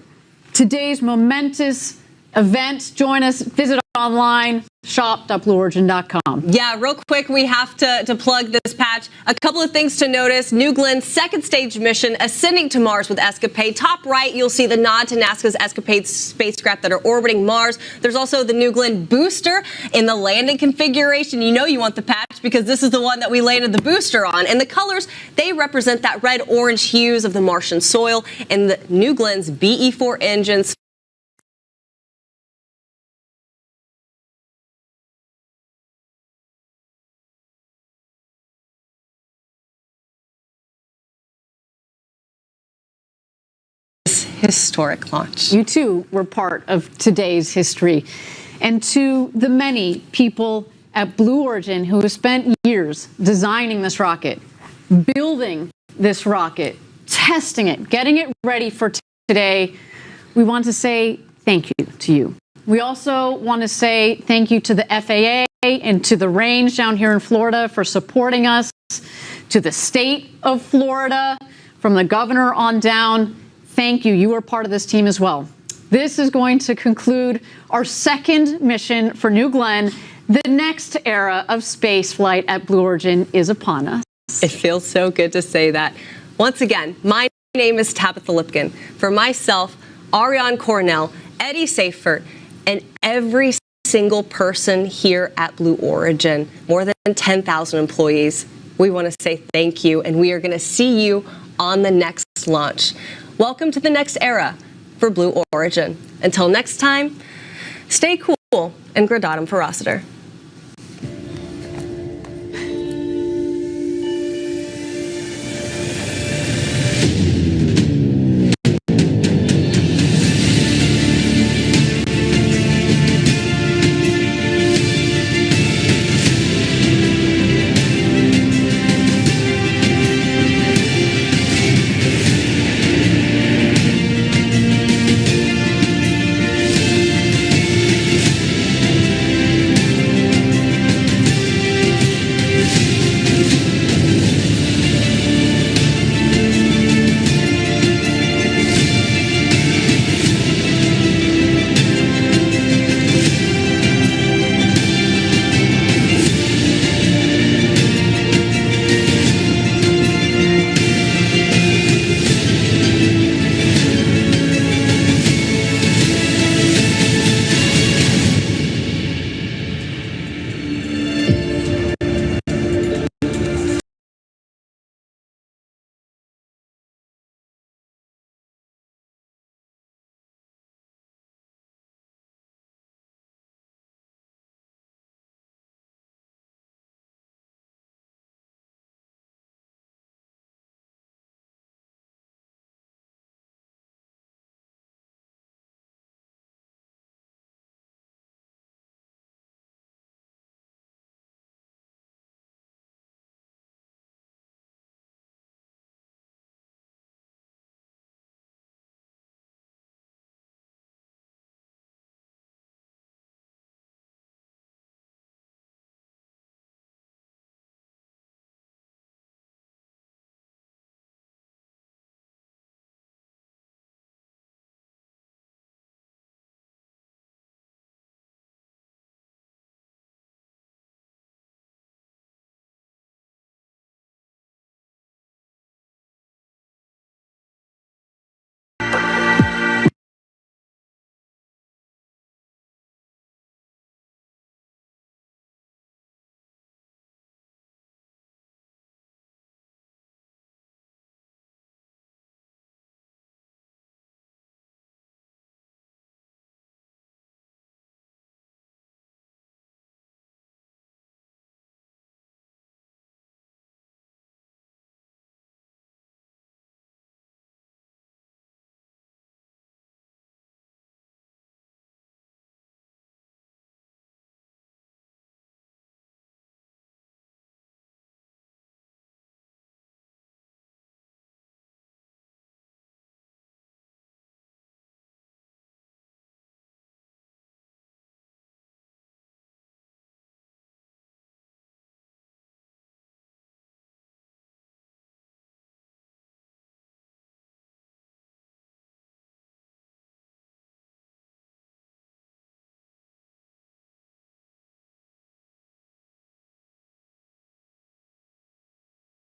today's momentous event. Join us. Visit online, shop.blueorigin.com. Yeah, real quick, we have to plug this patch. A couple of things to notice. New Glenn's second stage mission, ascending to Mars with Escapade. Top right, you'll see the nod to NASA's Escapade spacecraft that are orbiting Mars. There's also the New Glenn booster in the landing configuration. You know you want the patch because this is the one that we landed the booster on. And the colors, they represent that red-orange hues of the Martian soil, and the New Glenn's BE-4 engines historic launch. You too were part of today's history. And to the many people at Blue Origin who have spent years designing this rocket, building this rocket, testing it, getting it ready for today, we want to say thank you to you. We also want to say thank you to the FAA and to the range down here in Florida for supporting us, to the state of Florida, from the governor on down. Thank you. You are part of this team as well. This is going to conclude our second mission for New Glenn. The next era of space flight at Blue Origin is upon us. It feels so good to say that. Once again, my name is Tabitha Lipkin. For myself, Ariane Cornell, Eddie Seifert, and every single person here at Blue Origin, more than 10,000 employees, we want to say thank you, and we are going to see you on the next launch. Welcome to the next era for Blue Origin. Until next time, stay cool and Gradatum for Rossiter.